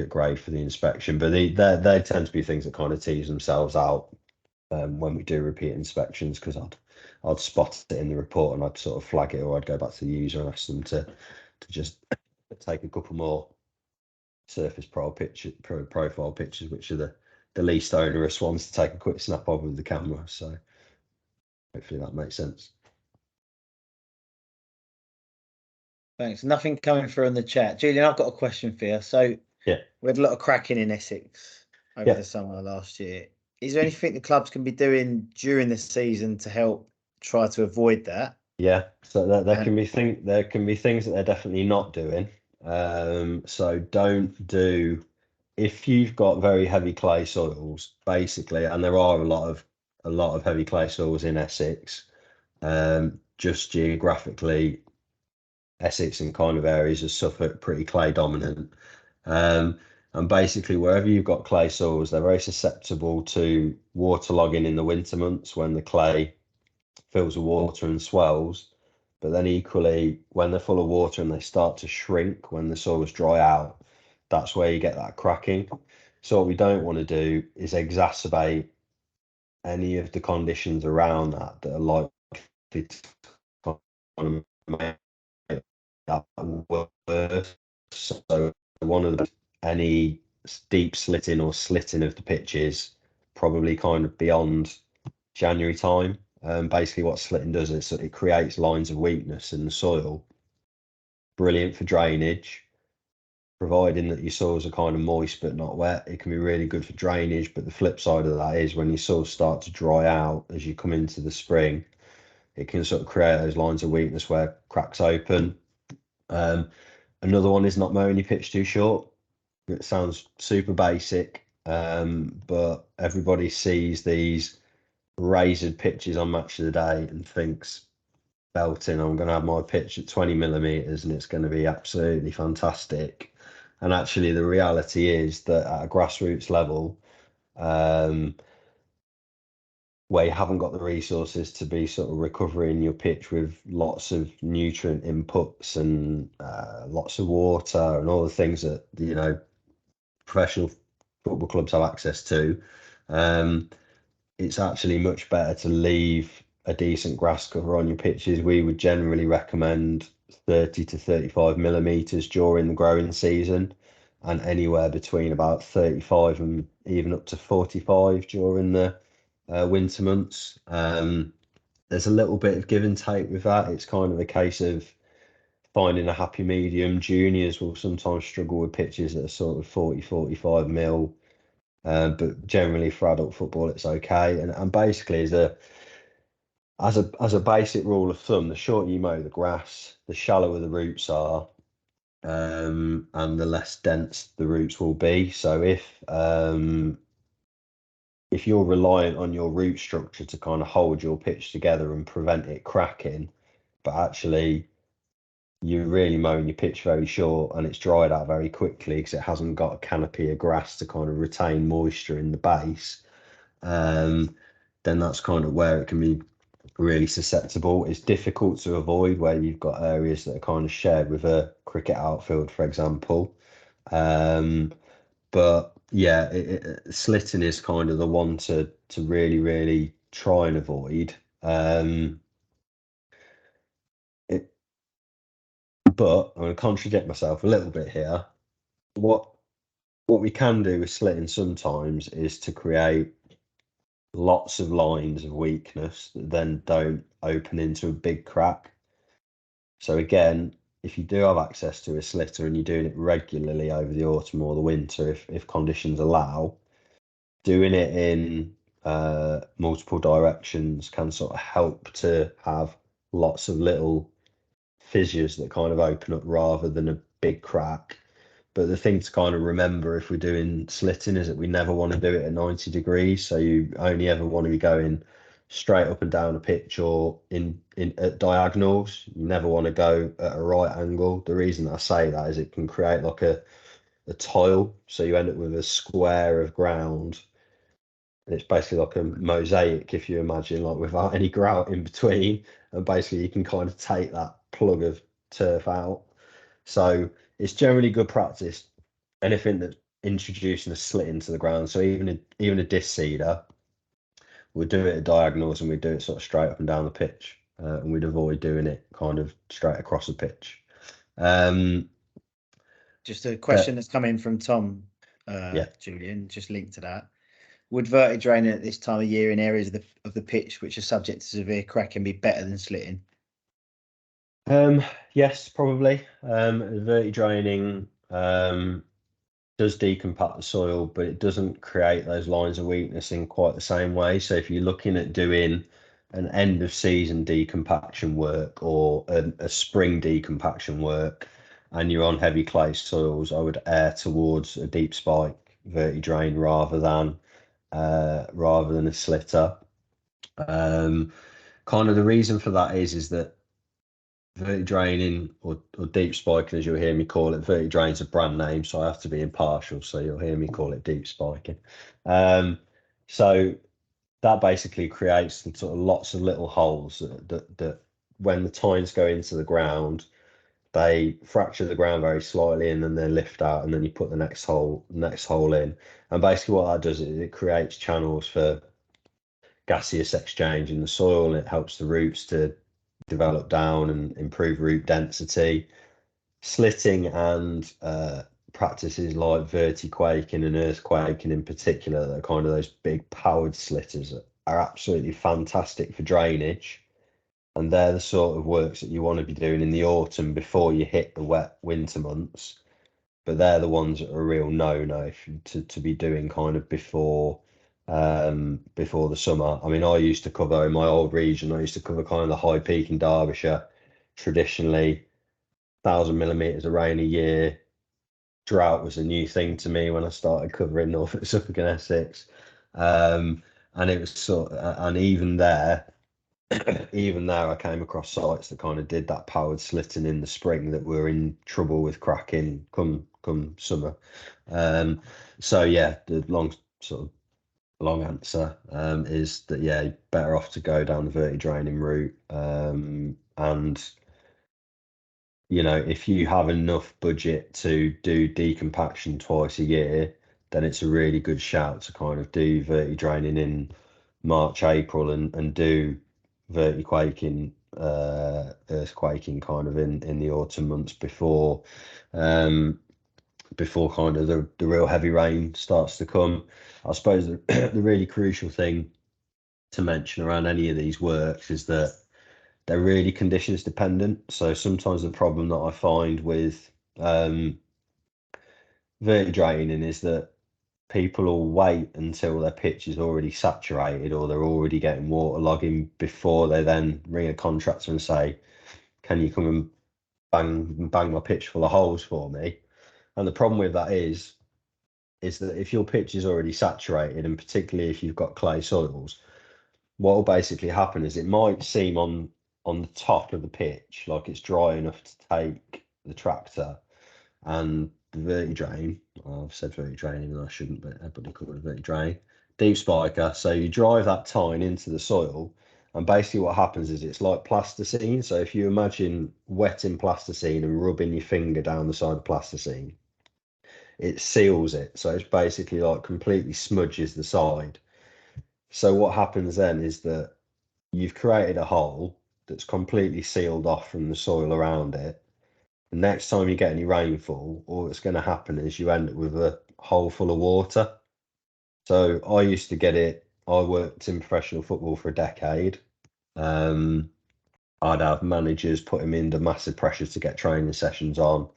grade for the inspection? But they tend to be things that kind of tease themselves out when we do repeat inspections, because I'd spot it in the report and I'd sort of flag it, or I'd go back to the user and ask them to just take a couple more surface profile pictures, which are the least onerous ones to take a quick snap of with the camera. So hopefully that makes sense. Thanks. Nothing coming through in the chat. Julian, I've got a question for you. So yeah, we had a lot of cracking in Essex over the summer last year. Is there anything the clubs can be doing during the season to help try to avoid that? Yeah, so there can be things that they're definitely not doing. So don't do, if you've got very heavy clay soils, basically, and there are a lot of heavy clay soils in Essex. Just geographically, Essex and kind of areas of Suffolk pretty clay dominant. And basically, wherever you've got clay soils, they're very susceptible to waterlogging in the winter months when the clay fills with water and swells. But then equally, when they're full of water and they start to shrink when the soils dry out, that's where you get that cracking. So what we don't want to do is exacerbate any of the conditions around that are likely to kind of make that worse. So one of any deep slitting or slitting of the pitches probably kind of beyond January time. Basically what slitting does is it creates lines of weakness in the soil. Brilliant for drainage, providing that your soils are kind of moist but not wet. It can be really good for drainage, but the flip side of that is when your soils start to dry out as you come into the spring, it can sort of create those lines of weakness where cracks open. Another one is not mowing your pitch too short. It sounds super basic, but everybody sees these razored pitches on Match of the Day and thinks, belting, I'm going to have my pitch at 20 millimeters and it's going to be absolutely fantastic. And actually, the reality is that at a grassroots level, where you haven't got the resources to be sort of recovering your pitch with lots of nutrient inputs and lots of water and all the things that, you know, professional football clubs have access to, it's actually much better to leave a decent grass cover on your pitches. We would generally recommend 30 to 35 millimeters during the growing season, and anywhere between about 35 and even up to 45 during the winter months. There's a little bit of give and take with that. It's kind of a case of finding a happy medium. Juniors will sometimes struggle with pitches that are sort of 40, 45 mil. But generally for adult football, it's okay. And basically, as a basic rule of thumb, the shorter you mow the grass, the shallower the roots are, and the less dense the roots will be. So if you're reliant on your root structure to kind of hold your pitch together and prevent it cracking, but actually you're really mowing your pitch very short and it's dried out very quickly because it hasn't got a canopy of grass to kind of retain moisture in the base, then that's kind of where it can be really susceptible. It's difficult to avoid where you've got areas that are kind of shared with a cricket outfield, for example. But yeah, slitting is kind of the one to really try and avoid. But I'm going to contradict myself a little bit here. What we can do with slitting sometimes is to create lots of lines of weakness that then don't open into a big crack. So again, if you do have access to a slitter and you're doing it regularly over the autumn or the winter, if conditions allow, doing it in multiple directions can sort of help to have lots of little fissures that kind of open up rather than a big crack. But the thing to kind of remember if we're doing slitting is that we never want to do it at 90 degrees. So you only ever want to be going straight up and down a pitch or in at diagonals. You never want to go at a right angle. The reason I say that is it can create like a tile. So you end up with a square of ground. And it's basically like a mosaic, if you imagine, like without any grout in between. And basically you can kind of take that plug of turf out. So it's generally good practice. Anything that introducing a slit into the ground. So even a disc seeder, we'd do it at diagonals and we'd do it sort of straight up and down the pitch. And we'd avoid doing it kind of straight across the pitch. Just a question that's come in from Tom, Yeah. Julian, just linked to that. Would vertidraining at this time of year in areas of the pitch which are subject to severe cracking be better than slitting? Yes, probably. Vertidraining does decompact the soil, but it doesn't create those lines of weakness in quite the same way. So if you're looking at doing an end of season decompaction work or a spring decompaction work and you're on heavy clay soils, I would err towards a deep spike vertidrain rather than a slitter. Kind of the reason for that is that vertidraining or deep spiking, as you'll hear me call it, vertidrain's a brand name, so I have to be impartial. So you'll hear me call it deep spiking. So that basically creates sort of lots of little holes that when the tines go into the ground, they fracture the ground very slightly and then they lift out, and then you put the next hole in. And basically what that does is it creates channels for gaseous exchange in the soil, and it helps the roots to develop down and improve root density. Slitting and practices like vertiquaking and earthquaking in particular, that are kind of those big powered slitters, are absolutely fantastic for drainage. And they're the sort of works that you want to be doing in the autumn before you hit the wet winter months. But they're the ones that are a real no-no to be doing kind of before the summer. I mean, I used to cover in my old region, I used to cover kind of the high peak in Derbyshire. Traditionally, 1,000 millimeters of rain a year. Drought was a new thing to me when I started covering Norfolk, Suffolk, and Essex. And it was and even there, I came across sites that kind of did that powered slitting in the spring that were in trouble with cracking come summer. So yeah, the long answer is that yeah, better off to go down the verti-draining route. And you know, if you have enough budget to do decompaction twice a year, then it's a really good shout to kind of do verti-draining in March, April, and do vertiquaking, earthquaking kind of in the autumn months before kind of the real heavy rain starts to come. I suppose the really crucial thing to mention around any of these works is that they're really conditions dependent. So sometimes the problem that I find with verti-draining is that people will wait until their pitch is already saturated or they're already getting waterlogging before they then ring a contractor and say, can you come and bang my pitch full of holes for me? And the problem with that is that if your pitch is already saturated, and particularly if you've got clay soils, what will basically happen is it might seem on the top of the pitch like it's dry enough to take the tractor and the verti-drain. I've said verti-drain even though I shouldn't, but everybody call it verti-drain. Deep spiker. So you drive that tine into the soil, and basically what happens is it's like plasticine. So if you imagine wetting plasticine and rubbing your finger down the side of plasticine, it seals it. So it's basically like completely smudges the side. So what happens then is that you've created a hole that's completely sealed off from the soil around it. The next time you get any rainfall, all that's going to happen is you end up with a hole full of water. So I used to get it. I worked in professional football for a decade. I'd have managers put him under massive pressure to get training sessions on.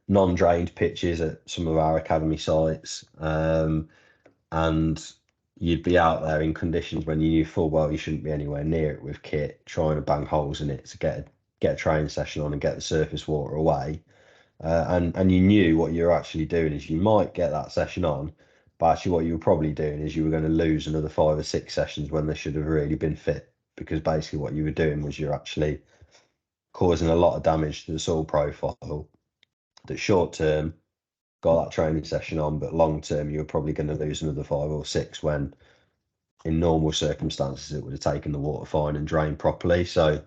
Non-drained pitches at some of our academy sites. And you'd be out there in conditions when you knew full well you shouldn't be anywhere near it with kit, trying to bang holes in it to get a training session on and get the surface water away. And you knew what you were actually doing is you might get that session on, but actually what you were probably doing is you were going to lose another 5 or 6 sessions when they should have really been fit, because basically what you were doing was you're actually causing a lot of damage to the soil profile that short term got that training session on, but long term you were probably going to lose another 5 or 6 when in normal circumstances it would have taken the water fine and drained properly. So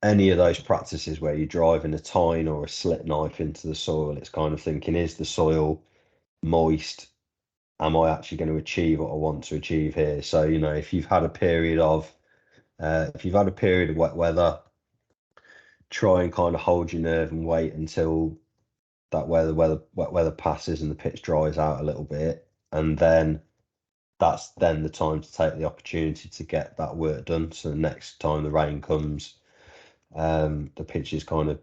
any of those practices where you're driving a tine or a slit knife into the soil, it's kind of thinking, is the soil moist? Am I actually going to achieve what I want to achieve here? So, you know, if you've had a period of wet weather, try and kind of hold your nerve and wait until that wet weather passes and the pitch dries out a little bit, and then that's then the time to take the opportunity to get that work done. So the next time the rain comes, the pitch is kind of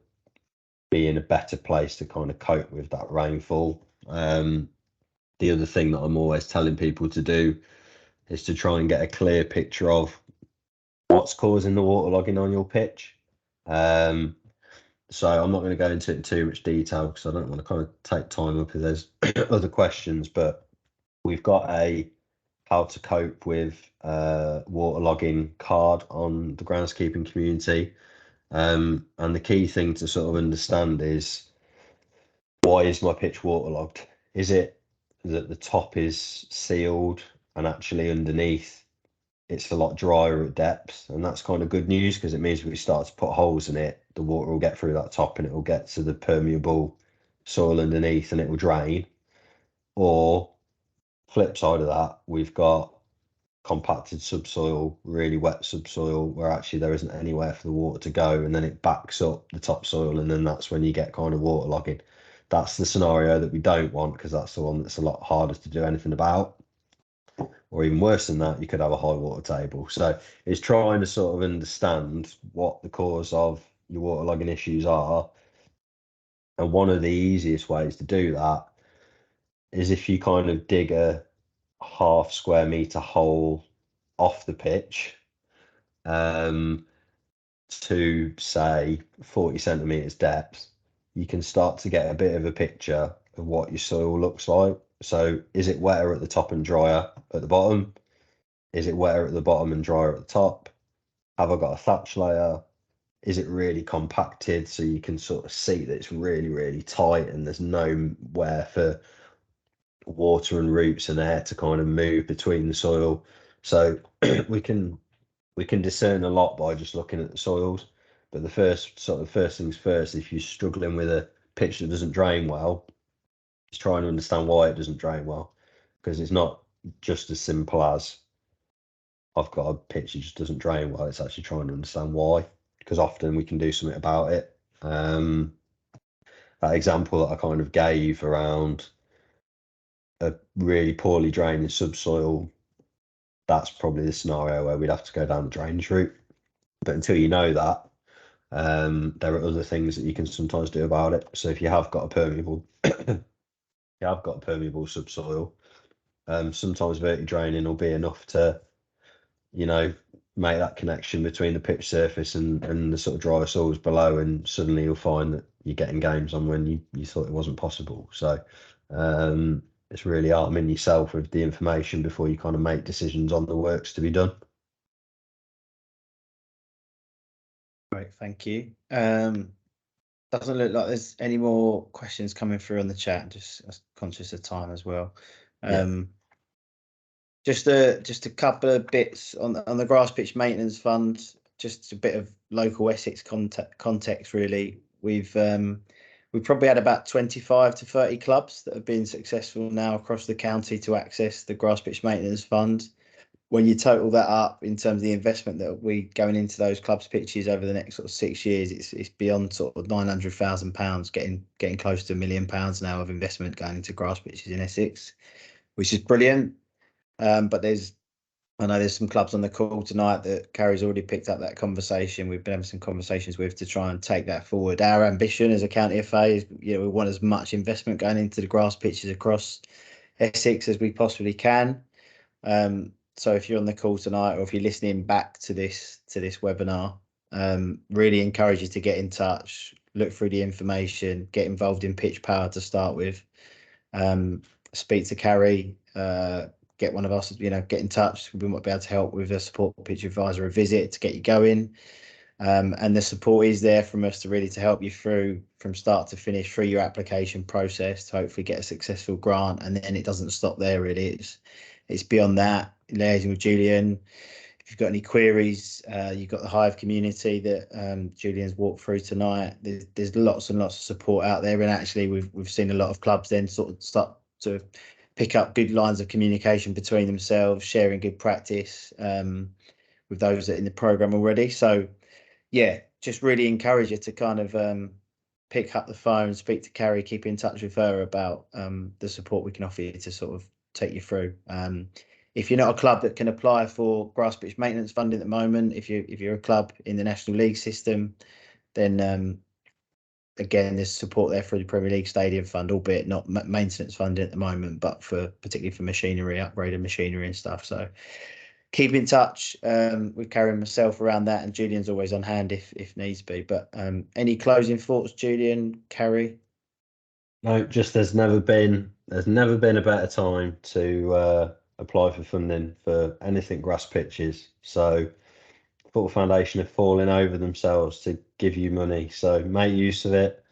be in a better place to kind of cope with that rainfall. The other thing that I'm always telling people to do is to try and get a clear picture of what's causing the waterlogging on your pitch. So I'm not going to go into it in too much detail because I don't want to kind of take time up if there's other questions, but we've got a how to cope with waterlogging card on the groundskeeping community. And the key thing to sort of understand is, why is my pitch waterlogged? Is it that the top is sealed and actually underneath it's a lot drier at depth, and that's kind of good news because it means we start to put holes in it, the water will get through that top and it will get to the permeable soil underneath and it will drain. Or flip side of that, we've got compacted subsoil, really wet subsoil where actually there isn't anywhere for the water to go, and then it backs up the topsoil, and then that's when you get kind of waterlogging. That's the scenario that we don't want, because that's the one that's a lot harder to do anything about. Or even worse than that, you could have a high water table. So it's trying to sort of understand what the cause of your waterlogging issues are. And one of the easiest ways to do that is if you kind of dig a half square meter hole off the pitch, to say 40 centimeters depth, you can start to get a bit of a picture of what your soil looks like. So is it wetter at the top and drier at the bottom? Is it wetter at the bottom and drier at the top? Have I got a thatch layer? Is it really compacted so you can sort of see that it's really, really tight and there's nowhere for water and roots and air to kind of move between the soil? So we can discern a lot by just looking at the soils. But the first things first, if you're struggling with a pitch that doesn't drain well, is trying to understand why it doesn't drain well, because it's not just as simple as I've got a pitch that just doesn't drain well. It's actually trying to understand why, because often we can do something about it. That example that I kind of gave around a really poorly draining subsoil, that's probably the scenario where we'd have to go down the drainage route. But until you know that, there are other things that you can sometimes do about it. So if you have got a permeable, subsoil, sometimes verti-draining will be enough to, make that connection between the pitch surface and the sort of drier soils below, and suddenly you'll find that you're getting games on when you thought it wasn't possible. So it's really arming yourself with the information before you kind of make decisions on the works to be done. Great, thank you. Doesn't look like there's any more questions coming through on the chat. Just conscious of time as well. Just a couple of bits on the grass pitch maintenance fund. Just a bit of local Essex context really. We've probably had about 25 to 30 clubs that have been successful now across the county to access the grass pitch maintenance fund. When you total that up in terms of the investment that we going into those clubs pitches over the next sort of 6 years, it's beyond sort of £900,000, getting close to £1 million now of investment going into grass pitches in Essex, which is brilliant. But I know there's some clubs on the call tonight that Carrie's already picked up that conversation. We've been having some conversations with to try and take that forward. Our ambition as a county FA is, we want as much investment going into the grass pitches across Essex as we possibly can. So if you're on the call tonight, or if you're listening back to this webinar, really encourage you to get in touch, look through the information, get involved in PitchPower to start with. Speak to Carrie, get one of us, get in touch. We might be able to help with a support pitch advisor, a visit to get you going. And the support is there from us to help you through from start to finish through your application process to hopefully get a successful grant. And then it doesn't stop there really. It's beyond that, liaising with Julian. If you've got any queries, you've got the Hive community that Julian's walked through tonight. There's lots and lots of support out there, and actually we've seen a lot of clubs then sort of start to pick up good lines of communication between themselves, sharing good practice with those that are in the program already. So yeah, just really encourage you to kind of pick up the phone, speak to Carrie, keep in touch with her about the support we can offer you to sort of take you through. If you're not a club that can apply for grass pitch maintenance funding at the moment, if you're a club in the National League system, then again, there's support there for the Premier League Stadium Fund, albeit not maintenance funding at the moment, but particularly for machinery, upgraded machinery and stuff. So keep in touch with Carrie and myself around that, and Julian's always on hand if needs be. But any closing thoughts, Julian, Carrie? No, just there's never been a better time to apply for funding for anything grass pitches. So Football Foundation are falling over themselves to give you money, so make use of it.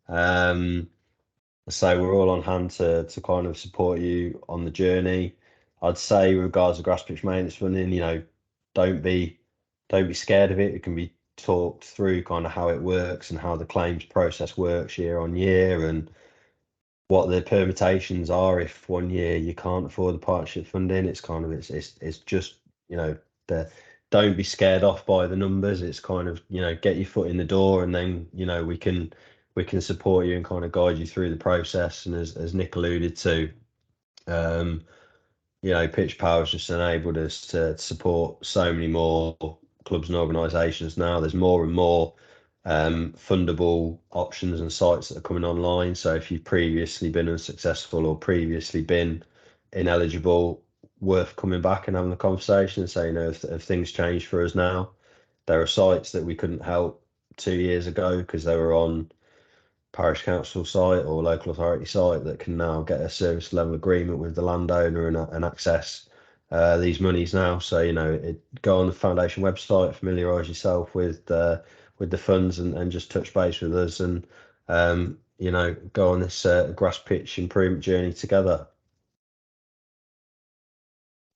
So we're all on hand to kind of support you on the journey. I'd say with regards to grass pitch maintenance funding, don't be scared of it. It can be talked through kind of how it works and how the claims process works year on year, and what the permutations are if one year you can't afford the partnership funding. It's kind of it's just, you know, don't be scared off by the numbers. It's kind of, you know, get your foot in the door, and then, you know, we can support you and kind of guide you through the process. And as Nick alluded to, you know, PitchPower has just enabled us to support so many more clubs and organisations now. There's more and more fundable options and sites that are coming online. So if you've previously been unsuccessful or previously been ineligible, worth coming back and having a conversation and saying, you know, if things change for us now. There are sites that we couldn't help 2 years ago because they were on parish council site or local authority site that can now get a service level agreement with the landowner and access these monies now. So, you know, go on the foundation website, familiarise yourself with the funds, and just touch base with us, and you know, go on this grass pitch improvement journey together.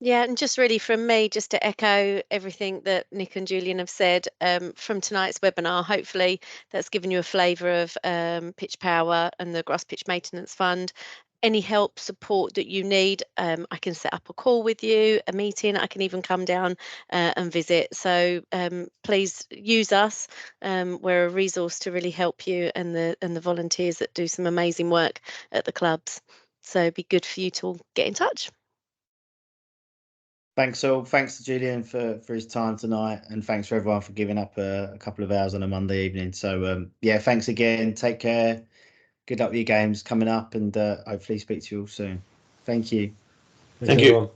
Yeah, and just really from me, just to echo everything that Nick and Julian have said, from tonight's webinar, hopefully that's given you a flavour of PitchPower and the Grass Pitch Maintenance Fund. Any help, support that you need, I can set up a call with you, a meeting. I can even come down and visit. So please use us. We're a resource to really help you and the volunteers that do some amazing work at the clubs. So it'd be good for you to all get in touch. Thanks all. Thanks to Julian for his time tonight, and thanks for everyone for giving up a couple of hours on a Monday evening. So yeah, thanks again. Take care. Good luck with your games coming up, and hopefully speak to you all soon. Thank you. Thank you.